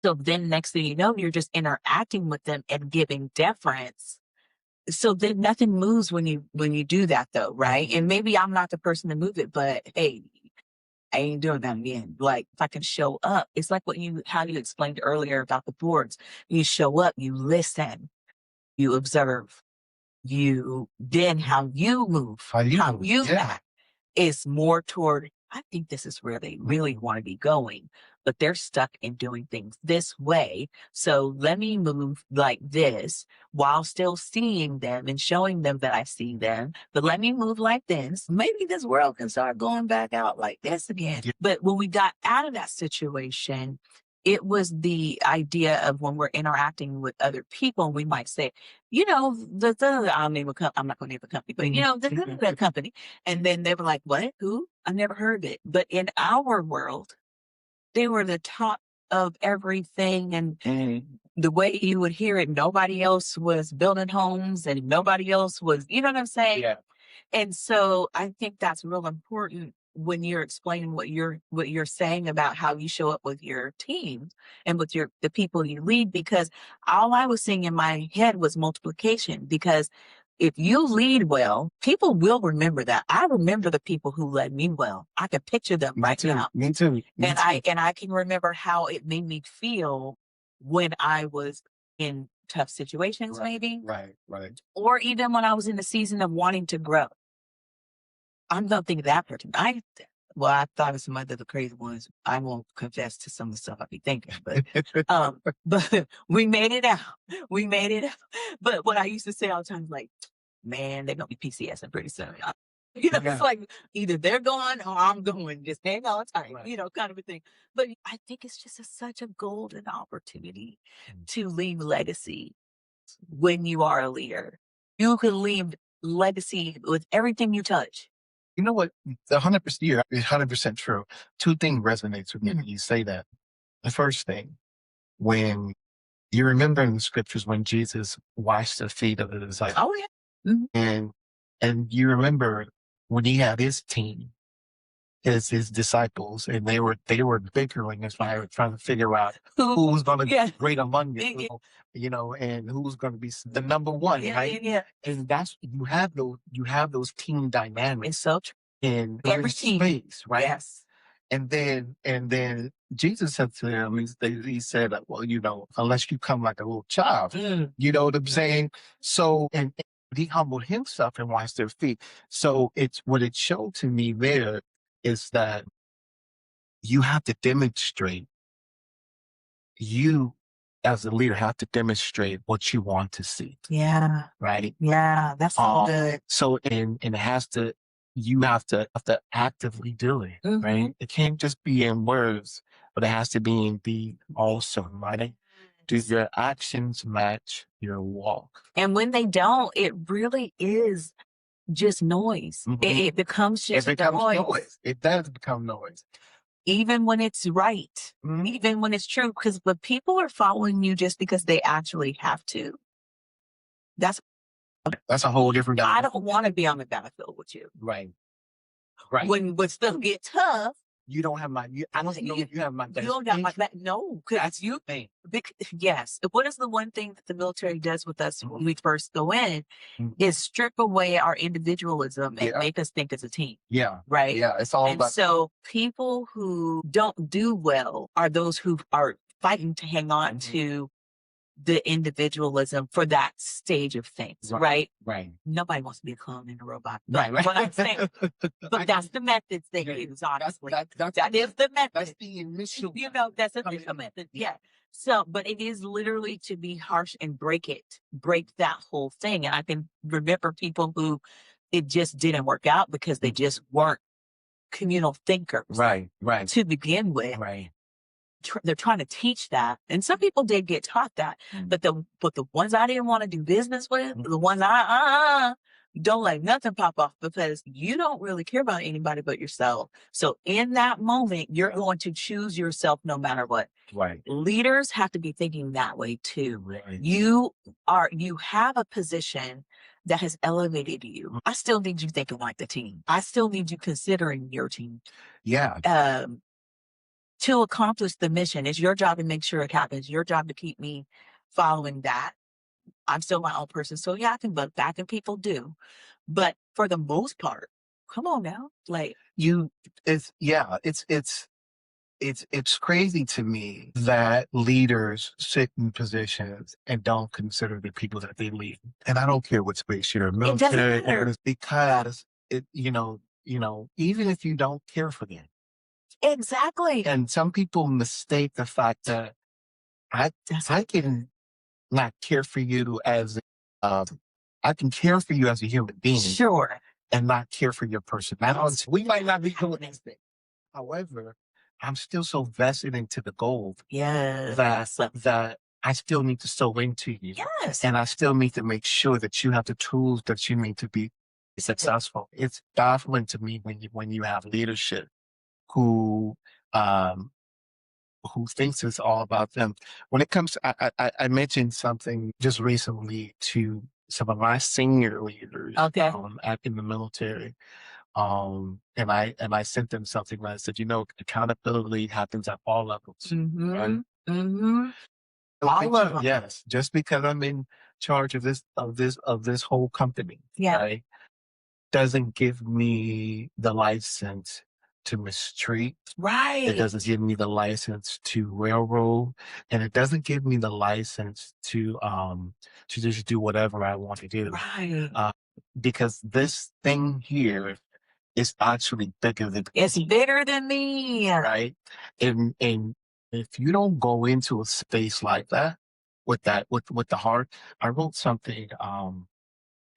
[SPEAKER 2] So then next thing you know, you're just interacting with them and giving deference. So then nothing moves when you do that, though, right? And maybe I'm not the person to move it, but hey, I ain't doing that again. Like, if I can show up, it's like how you explained earlier about the boards. You show up, you listen, you observe. Then how you move, how you act is more toward, I think this is where they really want to be going, but they're stuck in doing things this way. So let me move like this while still seeing them and showing them that I see them. But let me move like this. Maybe this world can start going back out like this again. Yeah. But when we got out of that situation, it was the idea of when we're interacting with other people, we might say, I'll name a company. I'm not going to name a company, but the company. And then they were like, what? Who? I never heard it. But in our world, they were the top of everything. And the way you would hear it, nobody else was building homes and nobody else was, you know what I'm saying?
[SPEAKER 3] Yeah.
[SPEAKER 2] And so I think that's real important when you're explaining what you're saying about how you show up with your team and with the people you lead, because all I was seeing in my head was multiplication. Because if you lead well, people will remember that. I remember the people who led me well. I can picture them right now.
[SPEAKER 3] Me too.
[SPEAKER 2] I can remember how it made me feel when I was in tough situations, maybe.
[SPEAKER 3] Right.
[SPEAKER 2] Or even when I was in the season of wanting to grow. I'm not thinking that person. I thought of some other the crazy ones. I won't confess to some of the stuff I be thinking, but we made it out. But what I used to say all the time is like, man, they're gonna be PCSing pretty soon. It's like either they're going or I'm going. Just hang on tight, kind of a thing. But I think it's just such a golden opportunity to leave legacy when you are a leader. You can leave legacy with everything you touch.
[SPEAKER 3] You know what? 100%, you're 100% true. Two things resonates with me when you say that. The first thing, when you remember in the scriptures when Jesus washed the feet of the disciples.
[SPEAKER 2] Oh yeah.
[SPEAKER 3] And you remember when he had his team, his disciples, and they were bickering as far as trying to figure out who was going to be great among you, and who was going to be the number one, right?
[SPEAKER 2] Yeah.
[SPEAKER 3] And that's you have those team dynamics.
[SPEAKER 2] It's so true.
[SPEAKER 3] In
[SPEAKER 2] Every
[SPEAKER 3] space,
[SPEAKER 2] team.
[SPEAKER 3] right?
[SPEAKER 2] Yes.
[SPEAKER 3] And then Jesus said to them, he said, well, unless you come like a little child, you know what I'm saying? So, and he humbled himself and washed their feet. So it's what it showed to me there is that you have to demonstrate, you as a leader have to demonstrate what you want to see.
[SPEAKER 2] Yeah.
[SPEAKER 3] Right?
[SPEAKER 2] Yeah. That's so good.
[SPEAKER 3] So, and it has to, you have to actively do it, right? It can't just be in words, but it has to be in deed also, right? Do your actions match your walk?
[SPEAKER 2] And when they don't, it really is just noise. It becomes just noise.
[SPEAKER 3] It does become noise.
[SPEAKER 2] Even when it's right, even when it's true, but people are following you just because they actually have to. That's
[SPEAKER 3] a whole different.
[SPEAKER 2] I don't want to be on the battlefield with you.
[SPEAKER 3] Right.
[SPEAKER 2] When stuff get tough,
[SPEAKER 3] you don't have my. I don't know if you have my.
[SPEAKER 2] You don't got my back. No,
[SPEAKER 3] that's you thing.
[SPEAKER 2] Yes. What is the one thing that the military does with us when we first go in? Is strip away our individualism and make us think as a team.
[SPEAKER 3] Yeah.
[SPEAKER 2] Right.
[SPEAKER 3] Yeah. It's all about.
[SPEAKER 2] So people who don't do well are those who are fighting to hang on to the individualism for that stage of things, right?
[SPEAKER 3] Right.
[SPEAKER 2] Nobody wants to be a clone and a robot.
[SPEAKER 3] Right.
[SPEAKER 2] What I'm saying. But that's the methods they use, honestly. That is the method.
[SPEAKER 3] That's the initial.
[SPEAKER 2] That's the initial method. Yeah. So, but it is literally to be harsh and break that whole thing. And I can remember people who it just didn't work out because they just weren't communal thinkers.
[SPEAKER 3] Right.
[SPEAKER 2] To begin with.
[SPEAKER 3] Right.
[SPEAKER 2] They're trying to teach that, and some people did get taught that, but the ones I didn't want to do business with, the ones don't let nothing pop off because you don't really care about anybody but yourself. So in that moment, you're going to choose yourself no matter what.
[SPEAKER 3] Right.
[SPEAKER 2] Leaders have to be thinking that way too.
[SPEAKER 3] Right.
[SPEAKER 2] You have a position that has elevated you. I still need you thinking like the team. I still need you considering your team.
[SPEAKER 3] Yeah.
[SPEAKER 2] To accomplish the mission. It's your job to make sure it happens. Your job to keep me following that. I'm still my own person. So yeah, I can look back and people do. But for the most part, come on now. Like
[SPEAKER 3] it's crazy to me that leaders sit in positions and don't consider the people that they lead. And I don't care what space you're in, military, because even if you don't care for them.
[SPEAKER 2] Exactly.
[SPEAKER 3] And some people mistake the fact that I can not care for you as I can care for you as a human being.
[SPEAKER 2] Sure.
[SPEAKER 3] And not care for your personality. We might not be doing this thing. However, I'm still so vested into the goal.
[SPEAKER 2] Yes.
[SPEAKER 3] That I still need to sow into you.
[SPEAKER 2] Yes.
[SPEAKER 3] And I still need to make sure that you have the tools that you need to be successful. It's baffling to me when you have leadership who thinks it's all about them. When it comes to, I mentioned something just recently to some of my senior leaders in the military. And I sent them something that I said, accountability happens at all levels. Right? All levels. Yes. Just because I'm in charge of this whole company, right, doesn't give me the license to mistreat.
[SPEAKER 2] Right.
[SPEAKER 3] It doesn't give me the license to railroad, and it doesn't give me the license to just do whatever I want to do.
[SPEAKER 2] Right.
[SPEAKER 3] Because this thing here is actually bigger than
[SPEAKER 2] it's bigger than me.
[SPEAKER 3] Right. And if you don't go into a space like that with the heart, I wrote something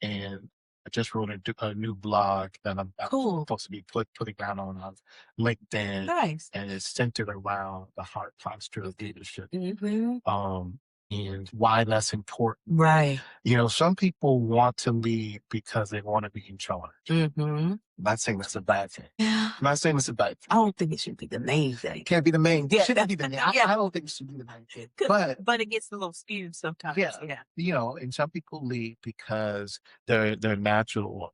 [SPEAKER 3] and I just wrote a new blog that I'm
[SPEAKER 2] Cool.
[SPEAKER 3] supposed to be putting out on LinkedIn,
[SPEAKER 2] Nice.
[SPEAKER 3] and it's centered around the heart posture of leadership.
[SPEAKER 2] Mm-hmm.
[SPEAKER 3] And why that's important.
[SPEAKER 2] Right.
[SPEAKER 3] Some people want to lead because they want to be in charge.
[SPEAKER 2] Mm-hmm.
[SPEAKER 3] I'm not saying that's a bad thing.
[SPEAKER 2] Yeah.
[SPEAKER 3] I'm not saying it's a bad thing.
[SPEAKER 2] I don't think it should be the main thing.
[SPEAKER 3] Can't be the main.
[SPEAKER 2] Yeah,
[SPEAKER 3] Shouldn't be the main.
[SPEAKER 2] yeah.
[SPEAKER 3] I don't think it should be the main thing. But
[SPEAKER 2] it gets a little skewed sometimes.
[SPEAKER 3] Yeah. And some people lead because they're natural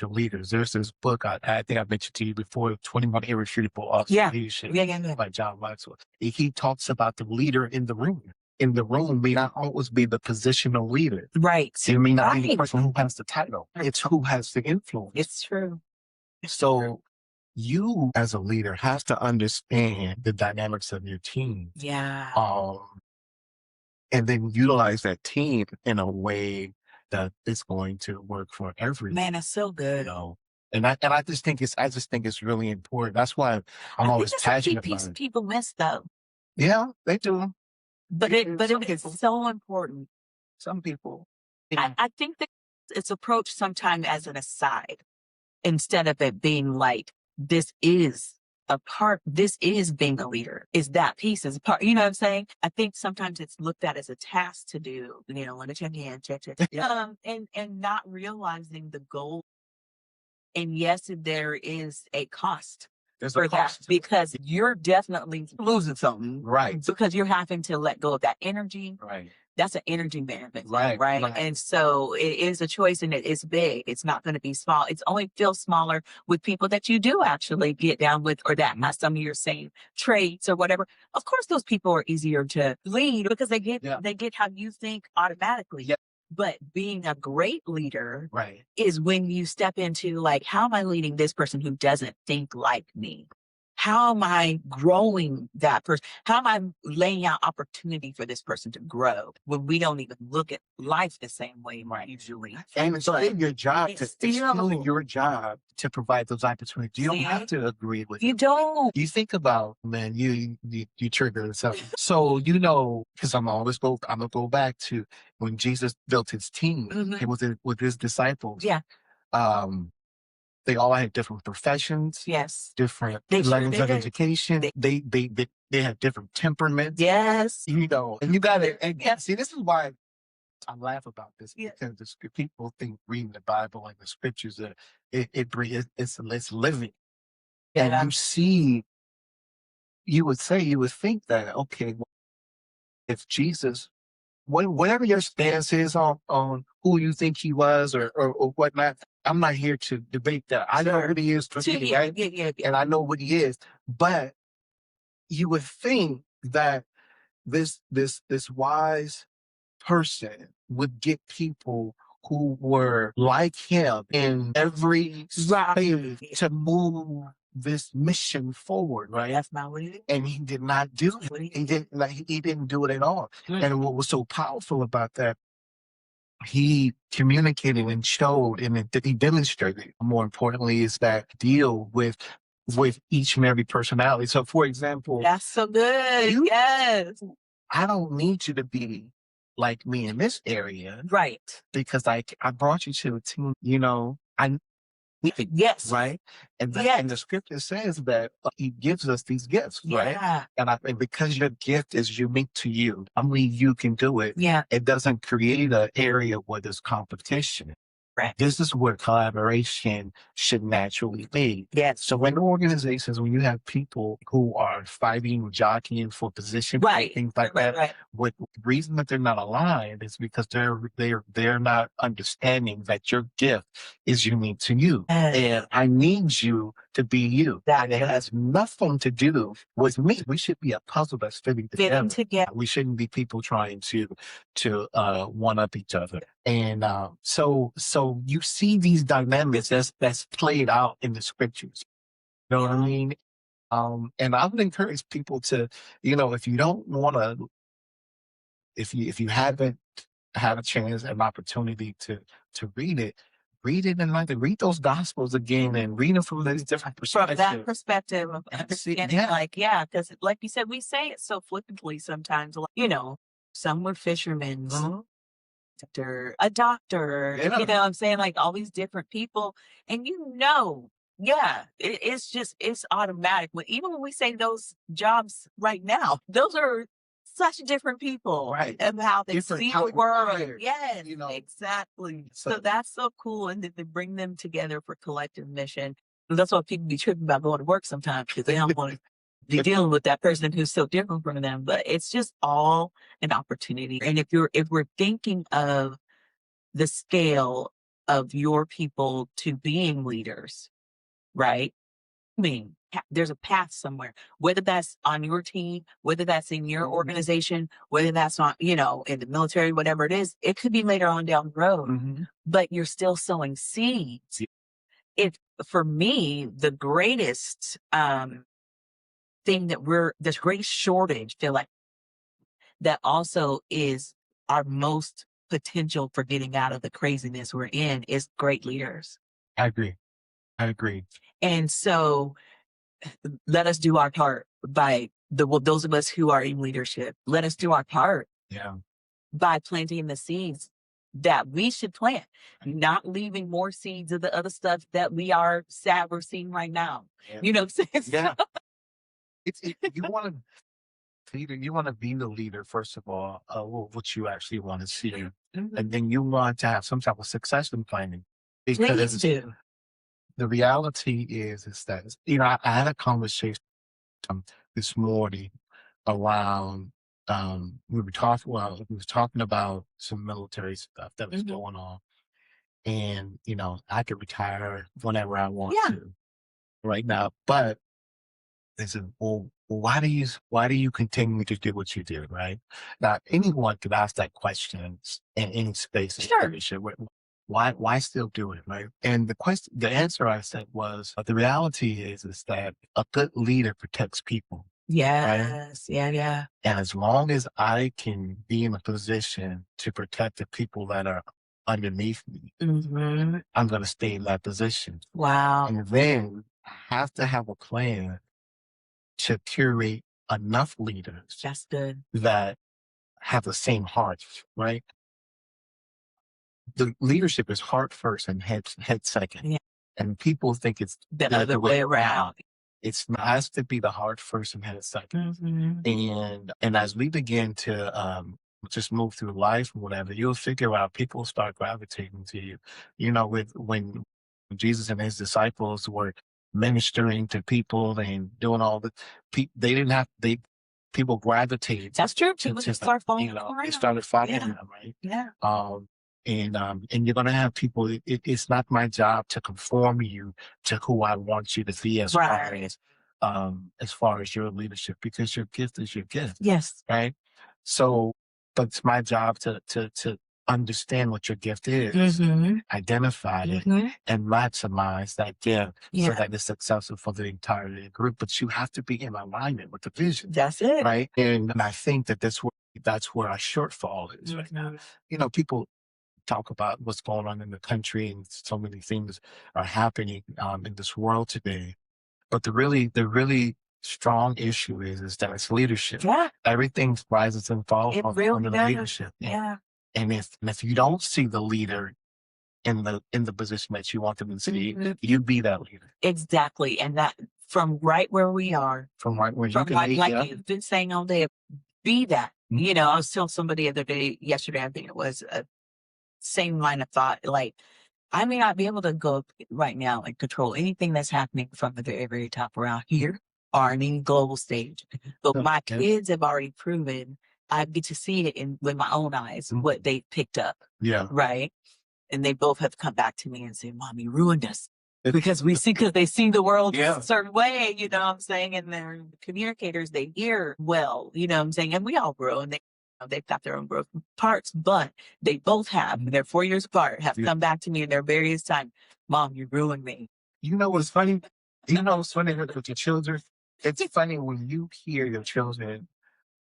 [SPEAKER 3] leaders. There's this book I think I mentioned to you before, 21 Irrefutable Laws of Leadership by John Maxwell. He talks about the leader in the room. In the room may not always be the positional leader.
[SPEAKER 2] Right.
[SPEAKER 3] It may not be the person who has the title. It's who has the influence.
[SPEAKER 2] It's true.
[SPEAKER 3] So you as a leader have to understand the dynamics of your team.
[SPEAKER 2] Yeah.
[SPEAKER 3] And then utilize that team in a way that is going to work for everyone.
[SPEAKER 2] Man, it's so good.
[SPEAKER 3] And I just think it's really important. That's why I'm always passionate about it.
[SPEAKER 2] People miss though.
[SPEAKER 3] Yeah, they do.
[SPEAKER 2] But it's so important.
[SPEAKER 3] Some people.
[SPEAKER 2] I think that it's approached sometimes as an aside instead of it being like, this is being a leader. Is that piece is a part, you know what I'm saying? I think sometimes it's looked at as a task to do, let me check in, check. And not realizing the goal. And yes, there is a cost.
[SPEAKER 3] There's
[SPEAKER 2] for
[SPEAKER 3] a cost
[SPEAKER 2] that because you're definitely losing something.
[SPEAKER 3] Right.
[SPEAKER 2] Because you're having to let go of that energy.
[SPEAKER 3] Right.
[SPEAKER 2] That's an energy management.
[SPEAKER 3] Right.
[SPEAKER 2] And so it is a choice and it is big. It's not going to be small. It's only feels smaller with people that you do actually get down with or that has some of your same traits or whatever. Of course, those people are easier to lead because they get how you think automatically.
[SPEAKER 3] Yep.
[SPEAKER 2] But being a great leader
[SPEAKER 3] Right.
[SPEAKER 2] is when you step into like, how am I leading this person who doesn't think like me? How am I growing that person? How am I laying out opportunity for this person to grow when we don't even look at life the same way usually?
[SPEAKER 3] And it's still your job your job to provide those opportunities. You don't have to agree with it.
[SPEAKER 2] You don't.
[SPEAKER 3] You think about, man, you trigger something. So because I'm gonna go back to when Jesus built his team. It was with his disciples.
[SPEAKER 2] Yeah.
[SPEAKER 3] They all had different professions.
[SPEAKER 2] Yes.
[SPEAKER 3] Different levels of education. They have different temperaments.
[SPEAKER 2] Yes.
[SPEAKER 3] And you gotta, see, this is why I laugh about this because people think reading the Bible and the scriptures it's living.
[SPEAKER 2] Yeah.
[SPEAKER 3] And you would think that, okay, well, if Jesus, whatever your stance is on who you think he was or whatnot, I'm not here to debate that. I know who he is for me, right?
[SPEAKER 2] Yeah.
[SPEAKER 3] And I know what he is. But you would think that this wise person would get people who were like him in every space to move this mission forward, right?
[SPEAKER 2] That's not what he did.
[SPEAKER 3] And he did not do it. He didn't do it at all. And what was so powerful about that, he communicated and showed and he demonstrated. More importantly, is that deal with each and every personality. So, for example,
[SPEAKER 2] that's so good. Yes,
[SPEAKER 3] I don't need you to be like me in this area,
[SPEAKER 2] right?
[SPEAKER 3] Because I brought you to a team.
[SPEAKER 2] Yes.
[SPEAKER 3] Right. And the scripture says that he gives us these gifts, right? And because your gift is unique to you, only you can do it.
[SPEAKER 2] Yeah.
[SPEAKER 3] It doesn't create an area where there's competition.
[SPEAKER 2] Right.
[SPEAKER 3] This is where collaboration should naturally be.
[SPEAKER 2] Yes.
[SPEAKER 3] So in organizations, when you have people who are fighting, jockeying for position, things like that, with the reason that they're not aligned is because they're not understanding that your gift is unique to you. And I need you to be you. And it has nothing to do with me. We should be a puzzle that's fitting together. We shouldn't be people trying to one up each other. And so you see these dynamics that's played out in the scriptures. You know what I mean? And I would encourage people to, if you don't want to, if you haven't had a chance, an opportunity to read it and read those gospels again and read them from these different perspectives.
[SPEAKER 2] From that perspective of understanding, because like you said, we say it so flippantly sometimes. Some were fishermen. a doctor,
[SPEAKER 3] Yeah.
[SPEAKER 2] you know what I'm saying? Like all these different people. And yeah, it's automatic. Even when we say those jobs right now, those are such different people,
[SPEAKER 3] Right.
[SPEAKER 2] and how they
[SPEAKER 3] Different
[SPEAKER 2] see the
[SPEAKER 3] caliber
[SPEAKER 2] world.
[SPEAKER 3] players,
[SPEAKER 2] Yes,
[SPEAKER 3] you know.
[SPEAKER 2] exactly.
[SPEAKER 3] So-
[SPEAKER 2] So that's so cool. And then they bring them together for collective mission. And that's why people be tripping about going to work sometimes, because they don't want to be dealing with that person who's so different from them. But it's just all an opportunity. And if we're thinking of the scale of your people to being leaders, right? I mean, there's a path somewhere, whether that's on your team, whether that's in your organization, whether that's on, in the military, whatever it is, it could be later on down the road, but you're still sowing seeds. If for me, the greatest, thing this great shortage, feel like that also is our most potential for getting out of the craziness we're in is great leaders.
[SPEAKER 3] I agree.
[SPEAKER 2] And so let us do our part by those of us who are in leadership. Let us do our part by planting the seeds that we should plant, not leaving more seeds of the other stuff that we are sad we're seeing right now.
[SPEAKER 3] Yeah.
[SPEAKER 2] You know what I'm saying?
[SPEAKER 3] Yeah. You want to leader, you want to be the leader, first of all, what you actually want to see. And then you want to have some type of succession planning.
[SPEAKER 2] Please do.
[SPEAKER 3] The reality is that, I had a conversation this morning around, we were talking about some military stuff that was going on. And, I could retire whenever I want to right now. But they said, well, why do you continue to do what you do, right? Now, anyone could ask that question in any space.
[SPEAKER 2] Sure.
[SPEAKER 3] Why still do it, right? And the answer I said was, the reality is that a good leader protects people.
[SPEAKER 2] Yes. Right? Yeah.
[SPEAKER 3] And as long as I can be in a position to protect the people that are underneath me, I'm going to stay in that position.
[SPEAKER 2] Wow.
[SPEAKER 3] And then I have to have a plan to curate enough leaders
[SPEAKER 2] That's good.
[SPEAKER 3] that have the same heart, right? The leadership is heart first and head second. Yeah. And people think it's
[SPEAKER 2] the other way around.
[SPEAKER 3] It's nice to be the heart first and head second. And as we begin to just move through life or whatever, you'll figure out people start gravitating to you. When Jesus and his disciples were ministering to people and doing all the, people gravitated.
[SPEAKER 2] That's true. People just start following
[SPEAKER 3] they started following them, right?
[SPEAKER 2] Yeah.
[SPEAKER 3] And you're going to have people, it's not my job to conform you to who I want you to be as far as your leadership, because your gift is your gift.
[SPEAKER 2] Yes.
[SPEAKER 3] Right. So, but it's my job to understand what your gift is, identify it, and maximize that gift so that it's successful for the entire group. But you have to be in alignment with the vision.
[SPEAKER 2] That's it.
[SPEAKER 3] Right. And I think that's where our shortfall is right now. People talk about what's going on in the country, and so many things are happening in this world today. But the really strong issue is that it's leadership. Yeah. Everything rises and falls on the leadership.
[SPEAKER 2] Yeah.
[SPEAKER 3] And if you don't see the leader in the position that you want them to see, you be that leader.
[SPEAKER 2] Exactly. And that from right where we are,
[SPEAKER 3] from right where you can
[SPEAKER 2] like you've been saying all day, be that. I was telling somebody yesterday, I think it was same line of thought. Like, I may not be able to go right now and control anything that's happening from the very, very top around here or on any global stage. But my kids have already proven I get to see it with my own eyes, what they picked up.
[SPEAKER 3] Yeah.
[SPEAKER 2] Right. And they both have come back to me and said, Mom, you ruined us. Because they see the world a certain way, you know what I'm saying? And they're communicators, they hear well, you know what I'm saying? And we all grow, and they've got their own growth parts, but they both they're 4 years apart, have come back to me in their various times. Mom, you ruined me.
[SPEAKER 3] You know what's funny? With your children? It's funny when you hear your children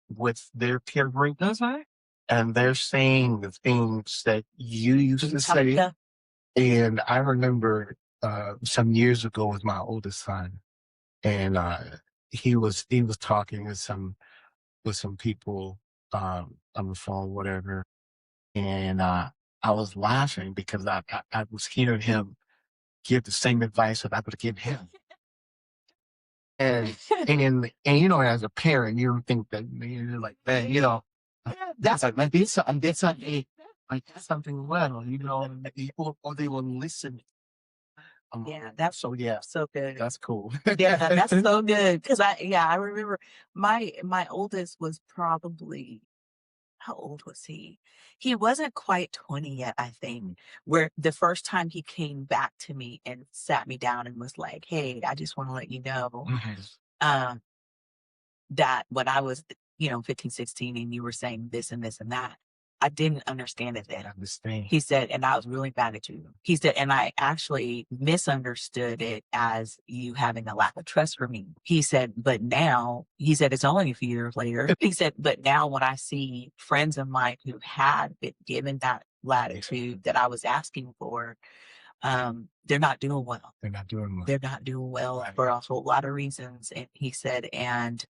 [SPEAKER 3] with their peer group, and they're saying the things that you used to say. And I remember some years ago with my oldest son, and he was talking with some people on the phone, whatever. And I was laughing because I was hearing him give the same advice that I would give him. And you know, as a parent, you don't think that you're like that, you know, that's like that's something well, you know, and people or they will listen.
[SPEAKER 2] Yeah, that's
[SPEAKER 3] So yeah,
[SPEAKER 2] so good.
[SPEAKER 3] that's cool.
[SPEAKER 2] Yeah, that's so good. Cause I remember my oldest was probably, how old was he? He wasn't quite 20 yet, I think, where the first time he came back to me and sat me down and was like, "Hey, I just want to let you know, um, that when I was, 15, 16, and you were saying this and this and that, I didn't understand it then."
[SPEAKER 3] Understand.
[SPEAKER 2] He said, "And I was really mad at you." He said, "And I actually misunderstood it as you having a lack of trust for me." He said, "But now," he said, "it's only a few years later." He said, "But now when I see friends of mine who had been given that latitude that I was asking for, they're not doing well.
[SPEAKER 3] They're not doing well.
[SPEAKER 2] They're not doing well
[SPEAKER 3] Right.
[SPEAKER 2] for a whole lot of reasons." And he said, "And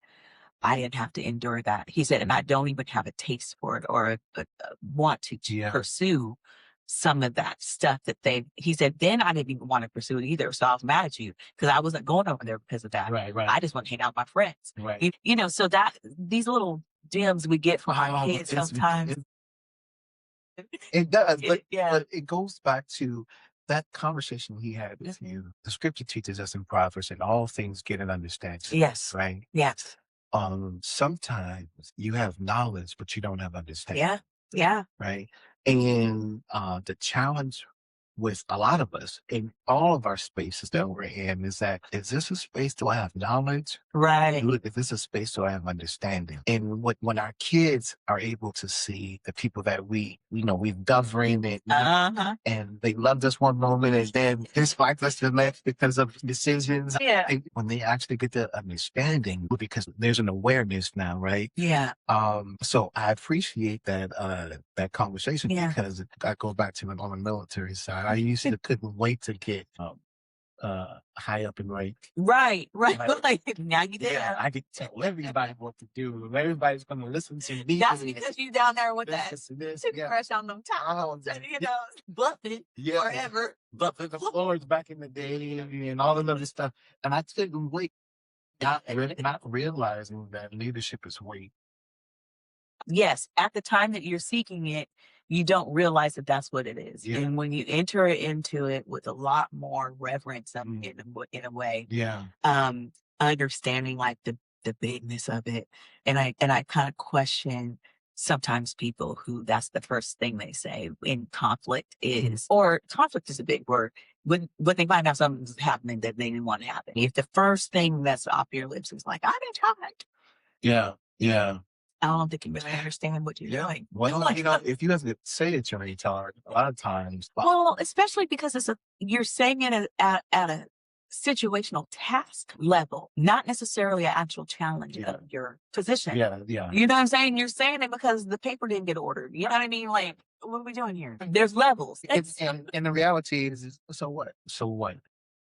[SPEAKER 2] I didn't have to endure that." He said, "And I don't even have a taste for it or a want to
[SPEAKER 3] Yeah.
[SPEAKER 2] pursue some of that stuff that he said, then I didn't even want to pursue it either. So I was mad at you because I wasn't going over there because of that.
[SPEAKER 3] Right. Right.
[SPEAKER 2] I just want to hang out with my friends."
[SPEAKER 3] Right.
[SPEAKER 2] So that these little gems we get from our kids sometimes.
[SPEAKER 3] It does,
[SPEAKER 2] Yeah.
[SPEAKER 3] but it goes back to that conversation he had with you. The scripture teaches us in Proverbs that all things get an understanding.
[SPEAKER 2] Yes.
[SPEAKER 3] Right.
[SPEAKER 2] Yes.
[SPEAKER 3] Sometimes you have knowledge, but you don't have understanding.
[SPEAKER 2] Yeah. Yeah.
[SPEAKER 3] Right. And the challenge with a lot of us in all of our spaces that we're in is that, is this a space do I have knowledge?
[SPEAKER 2] Right.
[SPEAKER 3] Is this a space do I have understanding? And when our kids are able to see the people that we've governed and they loved us one moment and then disliked us the next because of decisions.
[SPEAKER 2] Yeah.
[SPEAKER 3] When they actually get the understanding, because there's an awareness now, right?
[SPEAKER 2] Yeah.
[SPEAKER 3] So I appreciate that conversation
[SPEAKER 2] Yeah.
[SPEAKER 3] because I go back to it on the military side. I used to couldn't wait to get high up in rank.
[SPEAKER 2] Right. Like, now you did.
[SPEAKER 3] Yeah, I could tell everybody what to do. Everybody's gonna listen to me.
[SPEAKER 2] That's because you down there with
[SPEAKER 3] this,
[SPEAKER 2] that
[SPEAKER 3] this,
[SPEAKER 2] toothbrush on them towels, buffing forever.
[SPEAKER 3] Buffing the floors back in the day and all the other stuff. And I couldn't wait, not realizing that leadership is weight.
[SPEAKER 2] Yes, at the time that you're seeking it, you don't realize that that's what it is.
[SPEAKER 3] Yeah.
[SPEAKER 2] And when you enter into it with a lot more reverence in a way,
[SPEAKER 3] Yeah.
[SPEAKER 2] understanding like the bigness of it, and I kind of question sometimes people who that's the first thing they say in conflict is, or conflict is a big word, when they find out something's happening that they didn't want to happen. If the first thing that's off your lips is like, "I didn't try it,"
[SPEAKER 3] Yeah.
[SPEAKER 2] I don't think you really understand what you're doing.
[SPEAKER 3] Well, if you have to say it to me, a lot of times.
[SPEAKER 2] Well, especially because you're saying it at a situational task level, not necessarily an actual challenge of your position.
[SPEAKER 3] Yeah.
[SPEAKER 2] You know what I'm saying? You're saying it because the paper didn't get ordered. You know what I mean? Like, what are we doing here? There's levels.
[SPEAKER 3] And the reality is, so what? So what?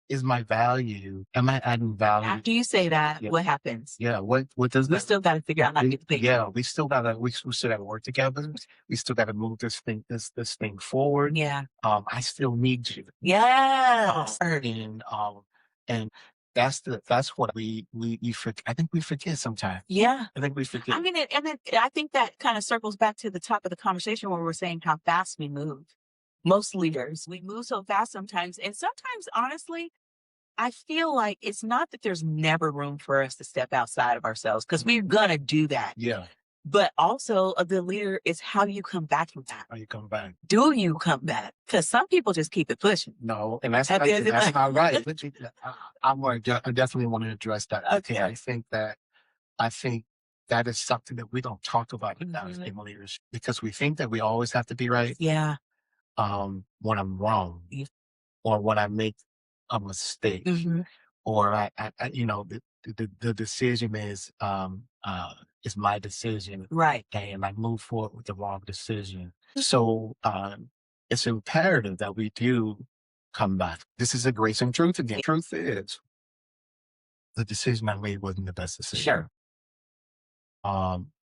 [SPEAKER 3] Is my value? Am I adding value?
[SPEAKER 2] After you say that, what happens?
[SPEAKER 3] Yeah. What does
[SPEAKER 2] We
[SPEAKER 3] that?
[SPEAKER 2] still got to figure out how to get the paper.
[SPEAKER 3] Yeah. We still gotta work together. We still gotta move this thing forward.
[SPEAKER 2] Yeah.
[SPEAKER 3] I still need you.
[SPEAKER 2] Yes.
[SPEAKER 3] And that's what we forget. I think we forget sometimes.
[SPEAKER 2] Yeah.
[SPEAKER 3] I think we forget.
[SPEAKER 2] I mean, I think that kind of circles back to the top of the conversation where we're saying how fast we move. Most leaders, we move so fast sometimes. And sometimes, honestly, I feel like it's not that there's never room for us to step outside of ourselves, because we're going to do that.
[SPEAKER 3] Yeah.
[SPEAKER 2] But also, the leader is how you come back from that.
[SPEAKER 3] How you come back?
[SPEAKER 2] Do you come back? Because some people just keep it pushing.
[SPEAKER 3] No, and that's not right. I definitely want to address that.
[SPEAKER 2] Okay.
[SPEAKER 3] I think that is something that we don't talk about enough as leaders, because we think that we always have to be right.
[SPEAKER 2] Yeah.
[SPEAKER 3] When I'm wrong, or when I make a mistake, or I the decision is my decision,
[SPEAKER 2] right?
[SPEAKER 3] And I move forward with the wrong decision. So it's imperative that we do come back. This is a grace and truth again. Truth is, the decision I made wasn't the best decision.
[SPEAKER 2] Sure.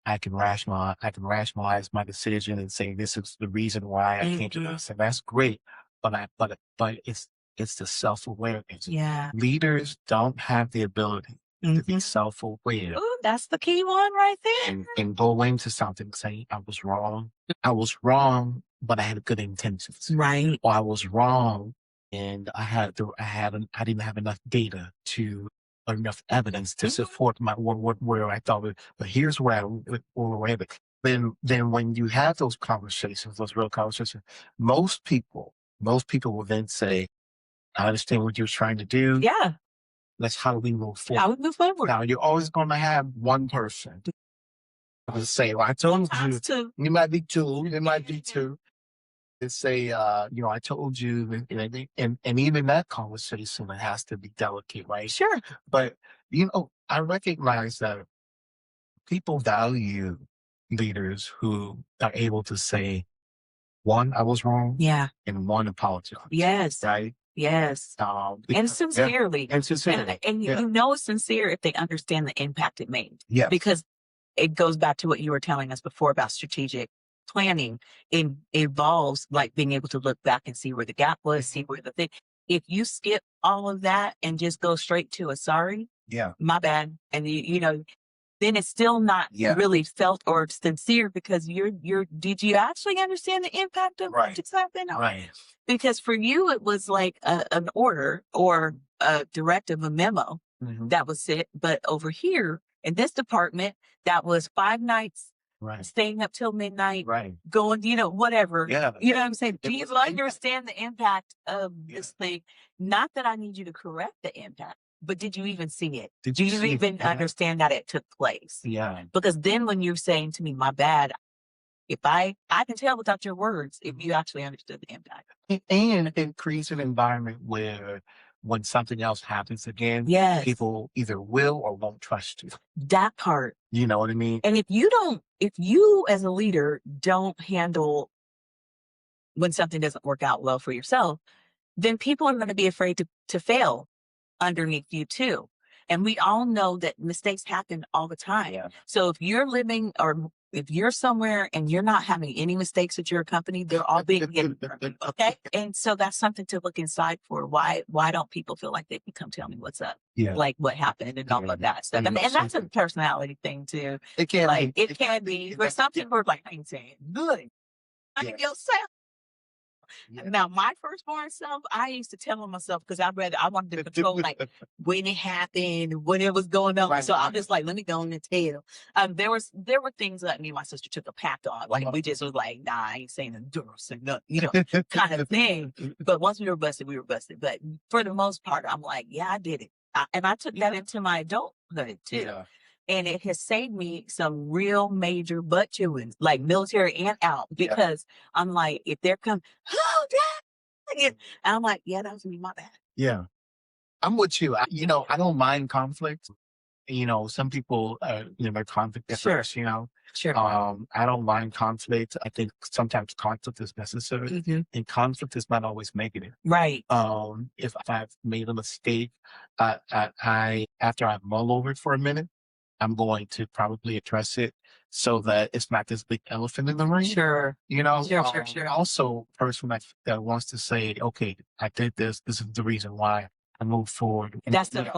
[SPEAKER 3] I can rationalize my decision and say this is the reason why I can't do this, and that's great. But it's the self-awareness.
[SPEAKER 2] Yeah.
[SPEAKER 3] Leaders don't have the ability to be self-aware
[SPEAKER 2] Ooh, that's the key one right there.
[SPEAKER 3] and go into something saying I was wrong. I was wrong, but I had good intentions.
[SPEAKER 2] Right.
[SPEAKER 3] Or I was wrong and I didn't have enough data or enough evidence to support my where I thought it. But here's where we're at. Then when you have those conversations, those real conversations, most people will then say, I understand what you're trying to do.
[SPEAKER 2] Yeah.
[SPEAKER 3] How do we move forward?
[SPEAKER 2] How we move forward.
[SPEAKER 3] Now, you're always going to have one person to say, well, I told you.
[SPEAKER 2] Two.
[SPEAKER 3] You might be two. It might be two. And say, I told you. And even that conversation, it has to be delicate, right?
[SPEAKER 2] Sure.
[SPEAKER 3] But, I recognize that people value leaders who are able to say, one, I was wrong.
[SPEAKER 2] Yeah.
[SPEAKER 3] And one, apologize.
[SPEAKER 2] Yes.
[SPEAKER 3] Right?
[SPEAKER 2] Yes. And sincerely.
[SPEAKER 3] And sincerely.
[SPEAKER 2] And you know it's sincere if they understand the impact it made.
[SPEAKER 3] Yeah.
[SPEAKER 2] Because it goes back to what you were telling us before about strategic planning. It involves like being able to look back and see where the gap was, see where the thing. If you skip all of that and just go straight to a sorry, my bad, and then it's still not really felt or sincere because did you actually understand the impact of what just happened?
[SPEAKER 3] Right.
[SPEAKER 2] Because for you, it was like an order or a directive, a memo that was it. But over here in this department, that was 5 nights, staying up till midnight, going, whatever.
[SPEAKER 3] Yeah.
[SPEAKER 2] You know what I'm saying? Do you understand the impact of this thing? Not that I need you to correct the impact. But did you even see it?
[SPEAKER 3] Did
[SPEAKER 2] you
[SPEAKER 3] you
[SPEAKER 2] even understand that it took place?
[SPEAKER 3] Yeah.
[SPEAKER 2] Because then when you're saying to me, my bad, if I can tell without your words, if you actually understood the impact.
[SPEAKER 3] And it creates an environment where when something else happens again, people either will or won't trust you.
[SPEAKER 2] That part.
[SPEAKER 3] You know what I mean?
[SPEAKER 2] And if you as a leader don't handle when something doesn't work out well for yourself, then people are going to be afraid to fail underneath you too. And we all know that mistakes happen all the time. Yeah. So if you're living or if you're somewhere and you're not having any mistakes at your company, they're all being hidden. Okay. And so that's something to look inside for. Why don't people feel like they can come tell me what's up? Yeah. Like what happened and all of that stuff. And that's a personality thing too. It can be. But some people are like, I ain't saying good. I mean, yourself. Yeah. Now, my firstborn self, I used to tell myself because I wanted to control like when it happened, when it was going on. So I'm just like, let me go on and tell. There were things that me and my sister took a pact on. Like we just was like, nah, I ain't saying nothing, kind of thing. But once we were busted, we were busted. But for the most part, I'm like, yeah, I did it. And I took that into my adulthood too. Yeah. And it has saved me some real major butt chewings, like military and out, because I'm like, if they're coming, and I'm like, yeah, that was me, my bad.
[SPEAKER 3] Yeah. I'm with you. I don't mind conflict. Some people, they're conflict difference,
[SPEAKER 2] Sure.
[SPEAKER 3] I don't mind conflict. I think sometimes conflict is necessary and conflict is not always negative.
[SPEAKER 2] Right.
[SPEAKER 3] If I've made a mistake, I after I mull over it for a minute, I'm going to probably address it so that it's not this big elephant in the room.
[SPEAKER 2] Sure. Sure.
[SPEAKER 3] Also, a person that wants to say, okay, I did this. This is the reason why I moved forward.
[SPEAKER 2] That's the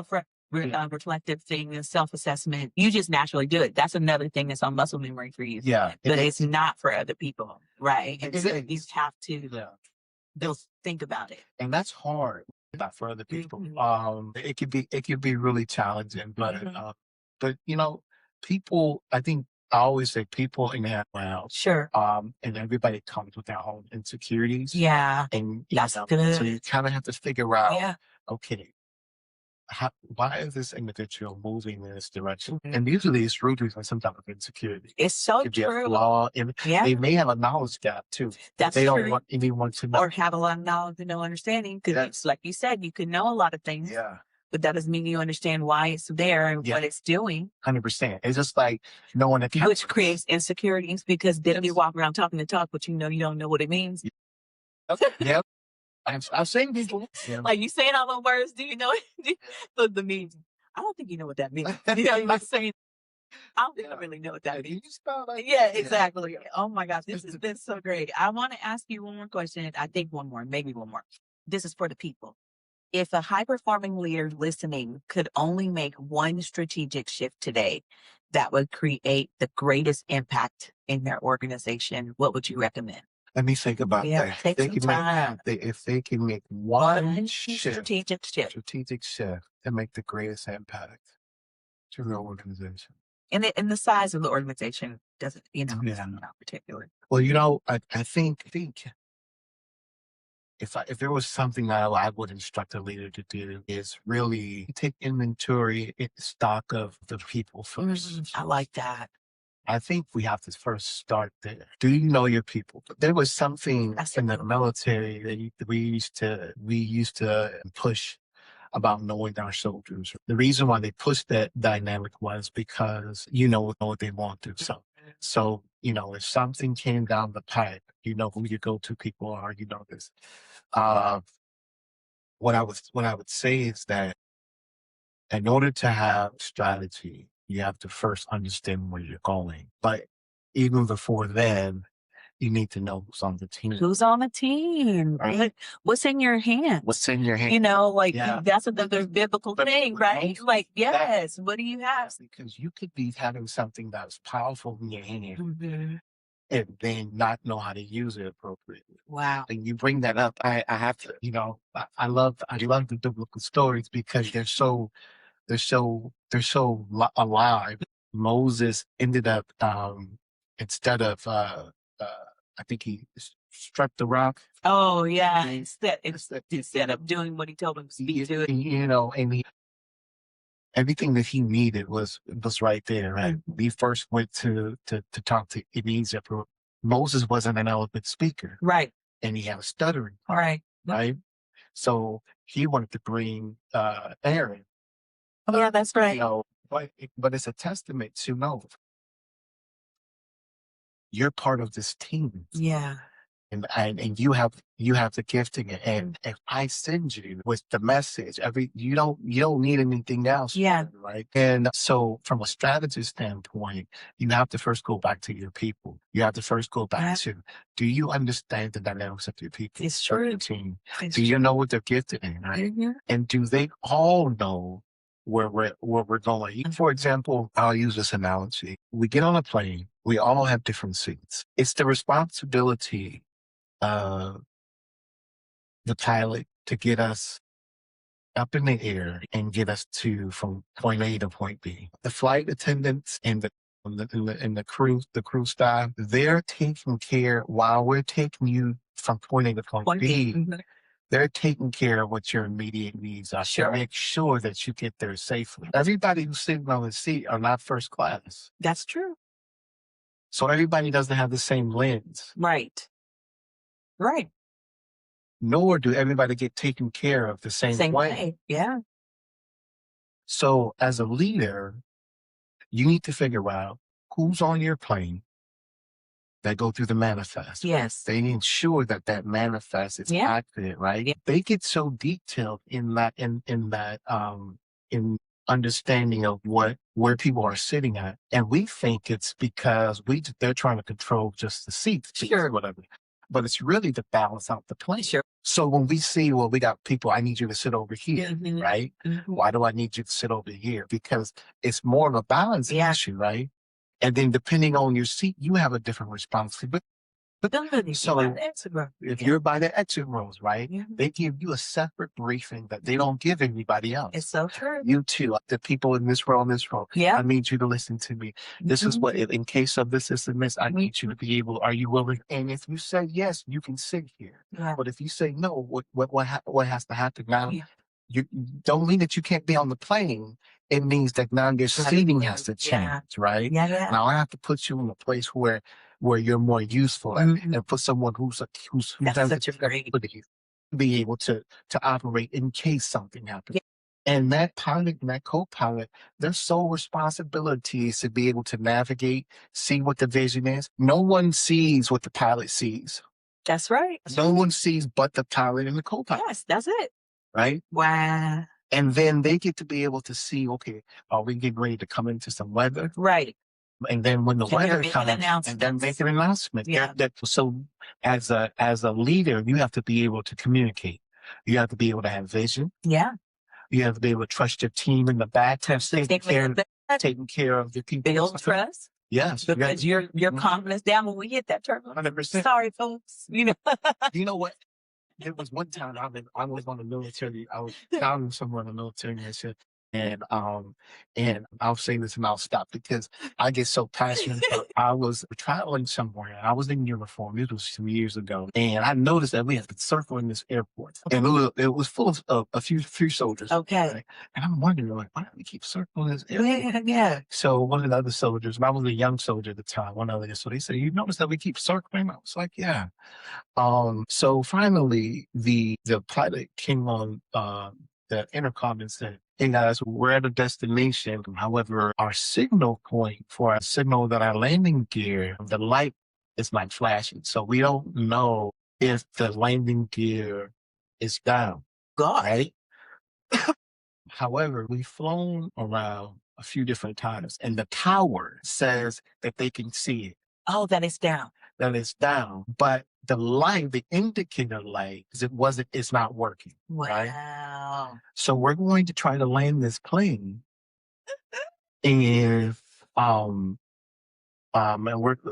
[SPEAKER 2] reflective thing and self-assessment. You just naturally do it. That's another thing that's on muscle memory for you.
[SPEAKER 3] Yeah.
[SPEAKER 2] But it's not for other people. Right. And so you have to they'll think about it.
[SPEAKER 3] And that's hard. Not for other people. It could be really challenging, but people, I think I always say people in that world.
[SPEAKER 2] Sure.
[SPEAKER 3] And everybody comes with their own insecurities.
[SPEAKER 2] Yeah.
[SPEAKER 3] And
[SPEAKER 2] that's good.
[SPEAKER 3] So you kind of have to figure out, okay, why is this individual moving in this direction? And usually it's rooted in some type of insecurity.
[SPEAKER 2] It's so
[SPEAKER 3] It could
[SPEAKER 2] true.
[SPEAKER 3] be a flaw. They may have a knowledge gap too.
[SPEAKER 2] That's
[SPEAKER 3] they
[SPEAKER 2] true.
[SPEAKER 3] don't want anyone to know.
[SPEAKER 2] Or have a lot of knowledge and no understanding. Because like you said, you can know a lot of things.
[SPEAKER 3] Yeah.
[SPEAKER 2] But that doesn't mean you understand why it's there and what it's doing.
[SPEAKER 3] 100%. It's just like knowing that.
[SPEAKER 2] Which creates insecurities because then you walk around talking the talk, but you don't know what it means.
[SPEAKER 3] Yep. I've seen people.
[SPEAKER 2] Like you saying all the words, do you know the meaning? I don't think you know what that means. I'm saying I don't really know what that
[SPEAKER 3] And
[SPEAKER 2] means.
[SPEAKER 3] you spell like
[SPEAKER 2] Yeah,
[SPEAKER 3] that?
[SPEAKER 2] exactly. Oh my gosh, this has been so great. I want to ask you one more question. I think one more, maybe one more. This is for the people. If a high performing leader listening could only make one strategic shift today that would create the greatest impact in their organization, what would you recommend?
[SPEAKER 3] Let me think about
[SPEAKER 2] Yeah,
[SPEAKER 3] that.
[SPEAKER 2] take some time.
[SPEAKER 3] If they can make one
[SPEAKER 2] One
[SPEAKER 3] shift,
[SPEAKER 2] strategic shift.
[SPEAKER 3] strategic shift, and make the greatest impact to the organization.
[SPEAKER 2] And the size of the organization doesn't,
[SPEAKER 3] Yeah.
[SPEAKER 2] not particular.
[SPEAKER 3] Well, I think if there was something that I would instruct a leader to do is really take inventory, stock of the people first.
[SPEAKER 2] I like that.
[SPEAKER 3] I think we have to first start there. Do you know your people? There was something
[SPEAKER 2] That's
[SPEAKER 3] in the
[SPEAKER 2] it.
[SPEAKER 3] military that we used to push about knowing our soldiers. The reason why they pushed that dynamic was because you know what they want to. So if something came down the pipe, you know who your go-to people are. You know this. Uh, what I would say is that in order to have strategy, you have to first understand where you're going. But even before then, you need to know who's on the team.
[SPEAKER 2] Who's on the team?
[SPEAKER 3] Right.
[SPEAKER 2] What's in your hand?
[SPEAKER 3] What's in your hand? Yeah.
[SPEAKER 2] That's another biblical thing, right? Like, yes, what do you have?
[SPEAKER 3] Because you could be having something that's powerful in your hand
[SPEAKER 2] Mm-hmm.
[SPEAKER 3] and then not know how to use it appropriately.
[SPEAKER 2] Wow.
[SPEAKER 3] And you bring that up, I have to, I love the biblical stories because alive. Moses ended up instead of I think he struck the rock.
[SPEAKER 2] Oh yeah. Instead of doing what he told him to do it.
[SPEAKER 3] And everything that he needed was right there. Right. He first went to talk to Egypt. Moses wasn't an eloquent speaker.
[SPEAKER 2] Right.
[SPEAKER 3] And he had a stuttering.
[SPEAKER 2] Right.
[SPEAKER 3] Right. So he wanted to bring Aaron.
[SPEAKER 2] Oh, yeah, that's right.
[SPEAKER 3] But it's a testament to know you're part of this team.
[SPEAKER 2] Yeah.
[SPEAKER 3] And you have the gifting, and if I send you with the message, you don't need anything else.
[SPEAKER 2] Yeah.
[SPEAKER 3] Right. And so from a strategist standpoint, you have to first go back to your people. You have to first go back to, do you understand the dynamics of your people?
[SPEAKER 2] It's true.
[SPEAKER 3] Your team? Do you know what they're gifted in? Right.
[SPEAKER 2] Mm-hmm.
[SPEAKER 3] And do they all know where we're going? For example, I'll use this analogy. We get on a plane. We all have different seats. It's the responsibility of the pilot to get us up in the air and get us from point A to point B. The flight attendants and the crew staff, they're taking care while we're taking you from point A to point B. Mm-hmm. They're taking care of what your immediate needs are to make sure that you get there safely. Everybody who's sitting on the seat are not first class.
[SPEAKER 2] That's true.
[SPEAKER 3] So everybody doesn't have the same lens.
[SPEAKER 2] Right. Right.
[SPEAKER 3] Nor do everybody get taken care of the same way.
[SPEAKER 2] Yeah.
[SPEAKER 3] So as a leader, you need to figure out who's on your plane that go through the manifest.
[SPEAKER 2] Yes.
[SPEAKER 3] They ensure that manifest is accurate, right? Yeah. They get so detailed in understanding of where people are sitting at. And we think it's because they're trying to control just the seats, whatever. But it's really to balance out the plane. Sure. So when we see, we got people, I need you to sit over here, right? Mm-hmm. Why do I need you to sit over here? Because it's more of a balance issue, right? And then depending on your seat, you have a different responsibility. So if you're by the exit rows, right, they give you a separate briefing that they don't give anybody else.
[SPEAKER 2] It's so true.
[SPEAKER 3] You too, like the people in this row, I need you to listen to me. This is what, in case of this and this, I need you to be able, are you willing? And if you say yes, you can sit here. Yeah. But if you say no, what has to happen now? Yeah. You don't mean that you can't be on the plane. It means that now your seating has to change, right? Yeah. Now I have to put you in a place where you're more useful and put someone who's has such a great be able to operate in case something happens. Yeah. And that pilot and that co-pilot, their sole responsibility is to be able to navigate, see what the vision is. No one sees what the pilot sees.
[SPEAKER 2] That's right.
[SPEAKER 3] No one sees but the pilot and the co-pilot.
[SPEAKER 2] Yes, that's it.
[SPEAKER 3] Right?
[SPEAKER 2] Wow.
[SPEAKER 3] And then they get to be able to see, okay, are we getting ready to come into some weather?
[SPEAKER 2] Right.
[SPEAKER 3] And then when the
[SPEAKER 2] And they're
[SPEAKER 3] weather
[SPEAKER 2] making
[SPEAKER 3] comes, and then
[SPEAKER 2] announcements.
[SPEAKER 3] make an announcement.
[SPEAKER 2] Yeah.
[SPEAKER 3] So as a leader, you have to be able to communicate. You have to be able to have vision.
[SPEAKER 2] Yeah.
[SPEAKER 3] You have to be able to trust your team in the back, taking care of your people.
[SPEAKER 2] Build trust.
[SPEAKER 3] Yes.
[SPEAKER 2] Because your confidence down when we hit that turtle.
[SPEAKER 3] 100%.
[SPEAKER 2] Sorry, folks. You know.
[SPEAKER 3] You know what? There was one time I was on the military. I was down somewhere in the military mission, and I'll say this and I'll stop because I get so passionate. But I was traveling somewhere. And I was in uniform. This was some years ago, and I noticed that we had been circling this airport, and it was full of a few soldiers.
[SPEAKER 2] Okay.
[SPEAKER 3] Right? And I'm wondering, like, why do we keep circling this airport?
[SPEAKER 2] Yeah.
[SPEAKER 3] So one of the other soldiers, and I was a young soldier at the time. So they said, "You notice that we keep circling?" I was like, "Yeah." So finally, the pilot came on the intercom and said, "Hey guys, we're at a destination. However, our signal point for our signal that our landing gear, the light is not flashing. So we don't know if the landing gear is down."
[SPEAKER 2] God.
[SPEAKER 3] Right? However, we've flown around a few different times, and the tower says that they can see it.
[SPEAKER 2] Oh, that is down.
[SPEAKER 3] That it's down, but the light, the indicator light, it's not working. Right?
[SPEAKER 2] Wow.
[SPEAKER 3] So we're going to try to land this plane, and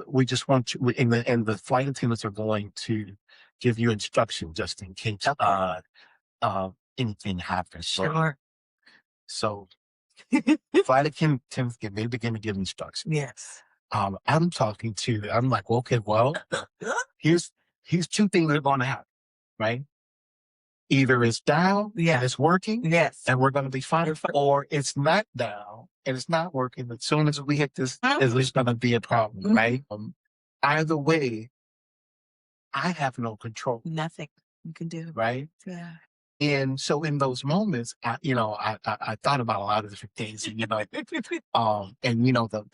[SPEAKER 3] we just want to, and the flight attendants are going to give you instruction just in case anything happens.
[SPEAKER 2] Sure.
[SPEAKER 3] So flight attendants they begin to give instructions.
[SPEAKER 2] Yes.
[SPEAKER 3] I'm like, okay, well, here's two things that are going to happen, right? Either it's down and it's working,
[SPEAKER 2] yes,
[SPEAKER 3] and we're going to be fine, or it's not down and it's not working. As soon as we hit this, it's going to be a problem, right? Either way, I have no control.
[SPEAKER 2] Nothing you can do,
[SPEAKER 3] right?
[SPEAKER 2] Yeah.
[SPEAKER 3] And so in those moments, I thought about a lot of different things, and the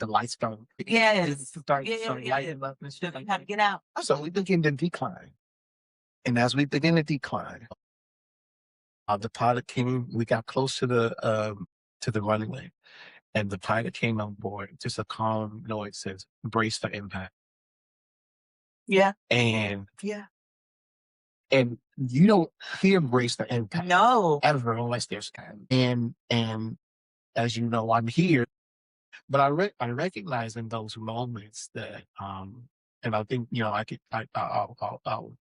[SPEAKER 3] lights start, lighting up and stuff.
[SPEAKER 2] How to get out?
[SPEAKER 3] So we begin to decline, and as we begin to decline, the pilot came. We got close to the runway, and the pilot came on board. Just a calm noise says, "Brace for impact."
[SPEAKER 2] Yeah,
[SPEAKER 3] and
[SPEAKER 2] yeah.
[SPEAKER 3] And you don't hear brace for impact
[SPEAKER 2] ever
[SPEAKER 3] unless there's and as you know, I'm here, but I recognize in those moments that and I think I'll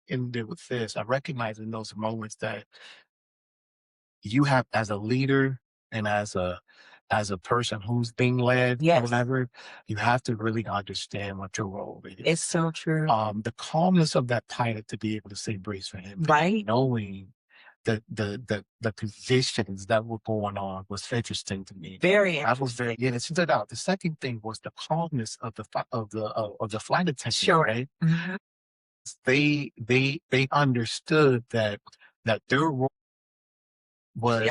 [SPEAKER 3] end it with this. I recognize in those moments that you have, as a leader and as a person who's being led, or whatever, you have to really understand what your role is.
[SPEAKER 2] It's so true.
[SPEAKER 3] The calmness of that pilot to be able to say brace for him,
[SPEAKER 2] right?
[SPEAKER 3] Knowing the positions that were going on was interesting to me.
[SPEAKER 2] Very
[SPEAKER 3] I was very it stood out. The second thing was the calmness of the flight attendant.
[SPEAKER 2] Sure.
[SPEAKER 3] Right? Mm-hmm. They understood that their role was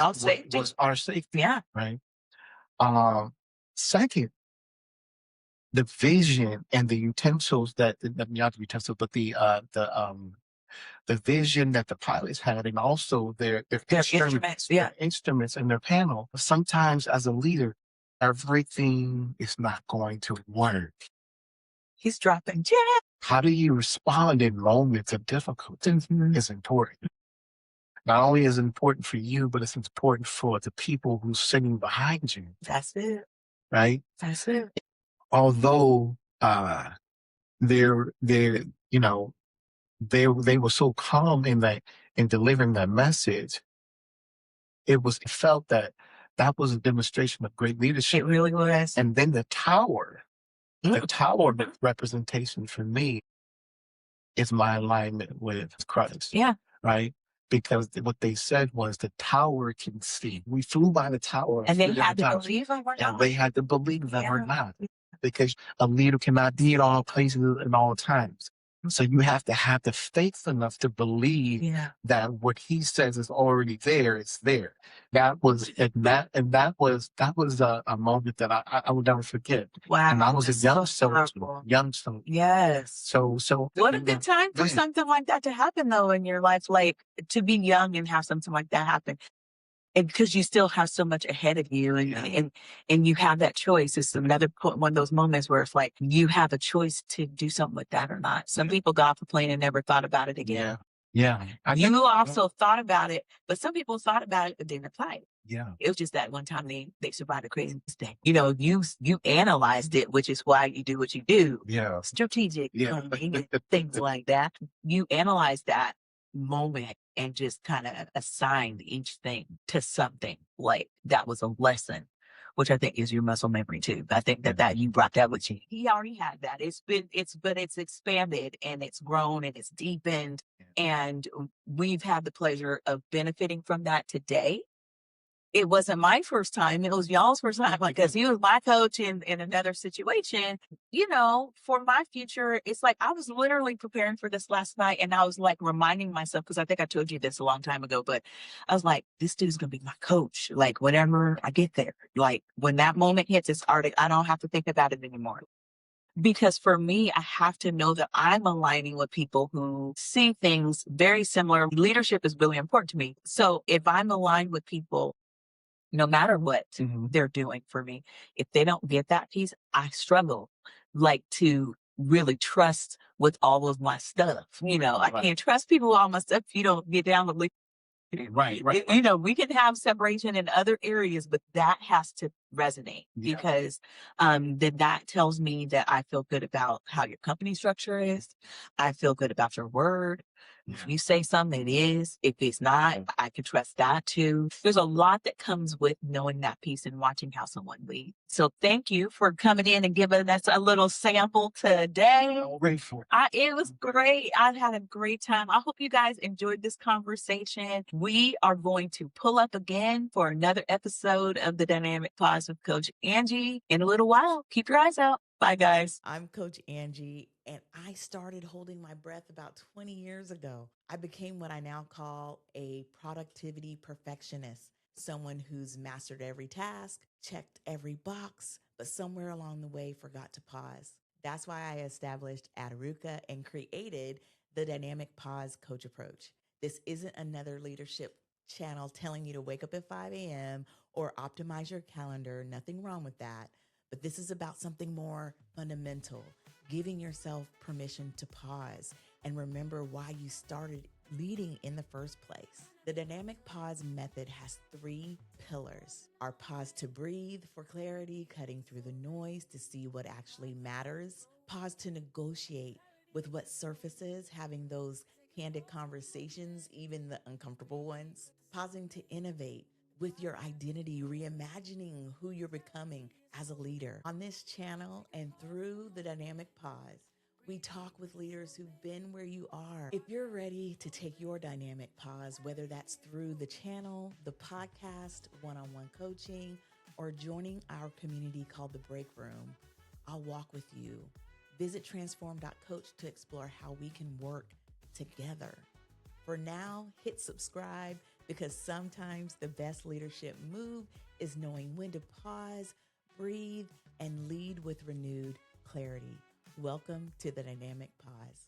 [SPEAKER 3] our safety.
[SPEAKER 2] Yeah.
[SPEAKER 3] Right. Second, the vision and the utensils not the utensils, but the vision that the pilots had, and also their instruments, instruments in their panel. Sometimes, as a leader, everything is not going to work.
[SPEAKER 2] He's dropping jet.
[SPEAKER 3] How do you respond in moments of difficulty is important. Not only is it important for you, but it's important for the people who's sitting behind you.
[SPEAKER 2] That's it.
[SPEAKER 3] Right?
[SPEAKER 2] That's it.
[SPEAKER 3] Although they were so calm in delivering that message, it felt that was a demonstration of great leadership.
[SPEAKER 2] It really was.
[SPEAKER 3] And then the tower representation for me is my alignment with Christ.
[SPEAKER 2] Yeah.
[SPEAKER 3] Right? Because what they said was the tower can see. We flew by the tower.
[SPEAKER 2] And they had to believe that we're not.
[SPEAKER 3] And they had to believe that we're not. Because a leader cannot be at all places at all times. So you have to have the faith enough to believe that what he says is already there. It's there. That was a moment that I will never forget.
[SPEAKER 2] Wow.
[SPEAKER 3] And I was a young soldier.
[SPEAKER 2] Yes.
[SPEAKER 3] So
[SPEAKER 2] what a good time for something like that to happen, though, in your life, like to be young and have something like that happen. And because you still have so much ahead of you and you have that choice. It's another one of those moments where it's like you have a choice to do something with that or not. Some people got off the plane and never thought about it again.
[SPEAKER 3] Yeah.
[SPEAKER 2] You also thought about it, but some people thought about it but didn't apply it.
[SPEAKER 3] Yeah.
[SPEAKER 2] It was just that one time they survived a crazy mistake. You know, you analyzed it, which is why you do what you do.
[SPEAKER 3] Yeah.
[SPEAKER 2] Strategic and things like that. You analyzed that moment and just kind of assigned each thing to something like that was a lesson, which I think is your muscle memory too. I think that you brought that with you. He already had that. But it's expanded and it's grown and it's deepened. And we've had the pleasure of benefiting from that today. It wasn't my first time. It was y'all's first time. Like, cause he was my coach in another situation, you know, for my future. It's like, I was literally preparing for this last night and I was like reminding myself, cause I think I told you this a long time ago, but I was like, this dude's going to be my coach. Like whenever I get there, like when that moment hits, it's already, I don't have to think about it anymore. Because for me, I have to know that I'm aligning with people who see things very similar. Leadership is really important to me. So if I'm aligned with people, no matter what they're doing for me, if they don't get that piece, I struggle like to really trust with all of my stuff. You know, I can't trust people with all my stuff if you don't get down with
[SPEAKER 3] Right.
[SPEAKER 2] you know, we can have separation in other areas, but that has to resonate because then that tells me that I feel good about how your company structure is. I feel good about your word. If you say something, it is. If it's not, I can trust that too. There's a lot that comes with knowing that piece and watching how someone leads. So thank you for coming in and giving us a little sample today.
[SPEAKER 3] Grateful.
[SPEAKER 2] It was great. I had a great time. I hope you guys enjoyed this conversation. We are going to pull up again for another episode of the Dynamic Pause with Coach Angie in a little while. Keep your eyes out. Bye, guys.
[SPEAKER 4] I'm Coach Angie, and I started holding my breath about 20 years ago. I became what I now call a productivity perfectionist, someone who's mastered every task, checked every box, but somewhere along the way forgot to pause. That's why I established Ataruka and created the Dynamic Pause Coach Approach. This isn't another leadership channel telling you to wake up at 5 a.m. or optimize your calendar. Nothing wrong with that. But this is about something more fundamental, giving yourself permission to pause and remember why you started leading in the first place. The dynamic pause method has 3 pillars. Our pause to breathe for clarity, cutting through the noise to see what actually matters. Pause to negotiate with what surfaces, having those candid conversations, even the uncomfortable ones. Pausing to innovate with your identity, reimagining who you're becoming as a leader. On this channel and through the Dynamic Pause, we talk with leaders who've been where you are. If you're ready to take your dynamic pause, whether that's through the channel, the podcast, one-on-one coaching, or joining our community called the Break Room, I'll walk with you. Visit transform.coach to explore how we can work together. For now, hit subscribe because sometimes the best leadership move is knowing when to pause, breathe, and lead with renewed clarity. Welcome to the Dynamic Pause.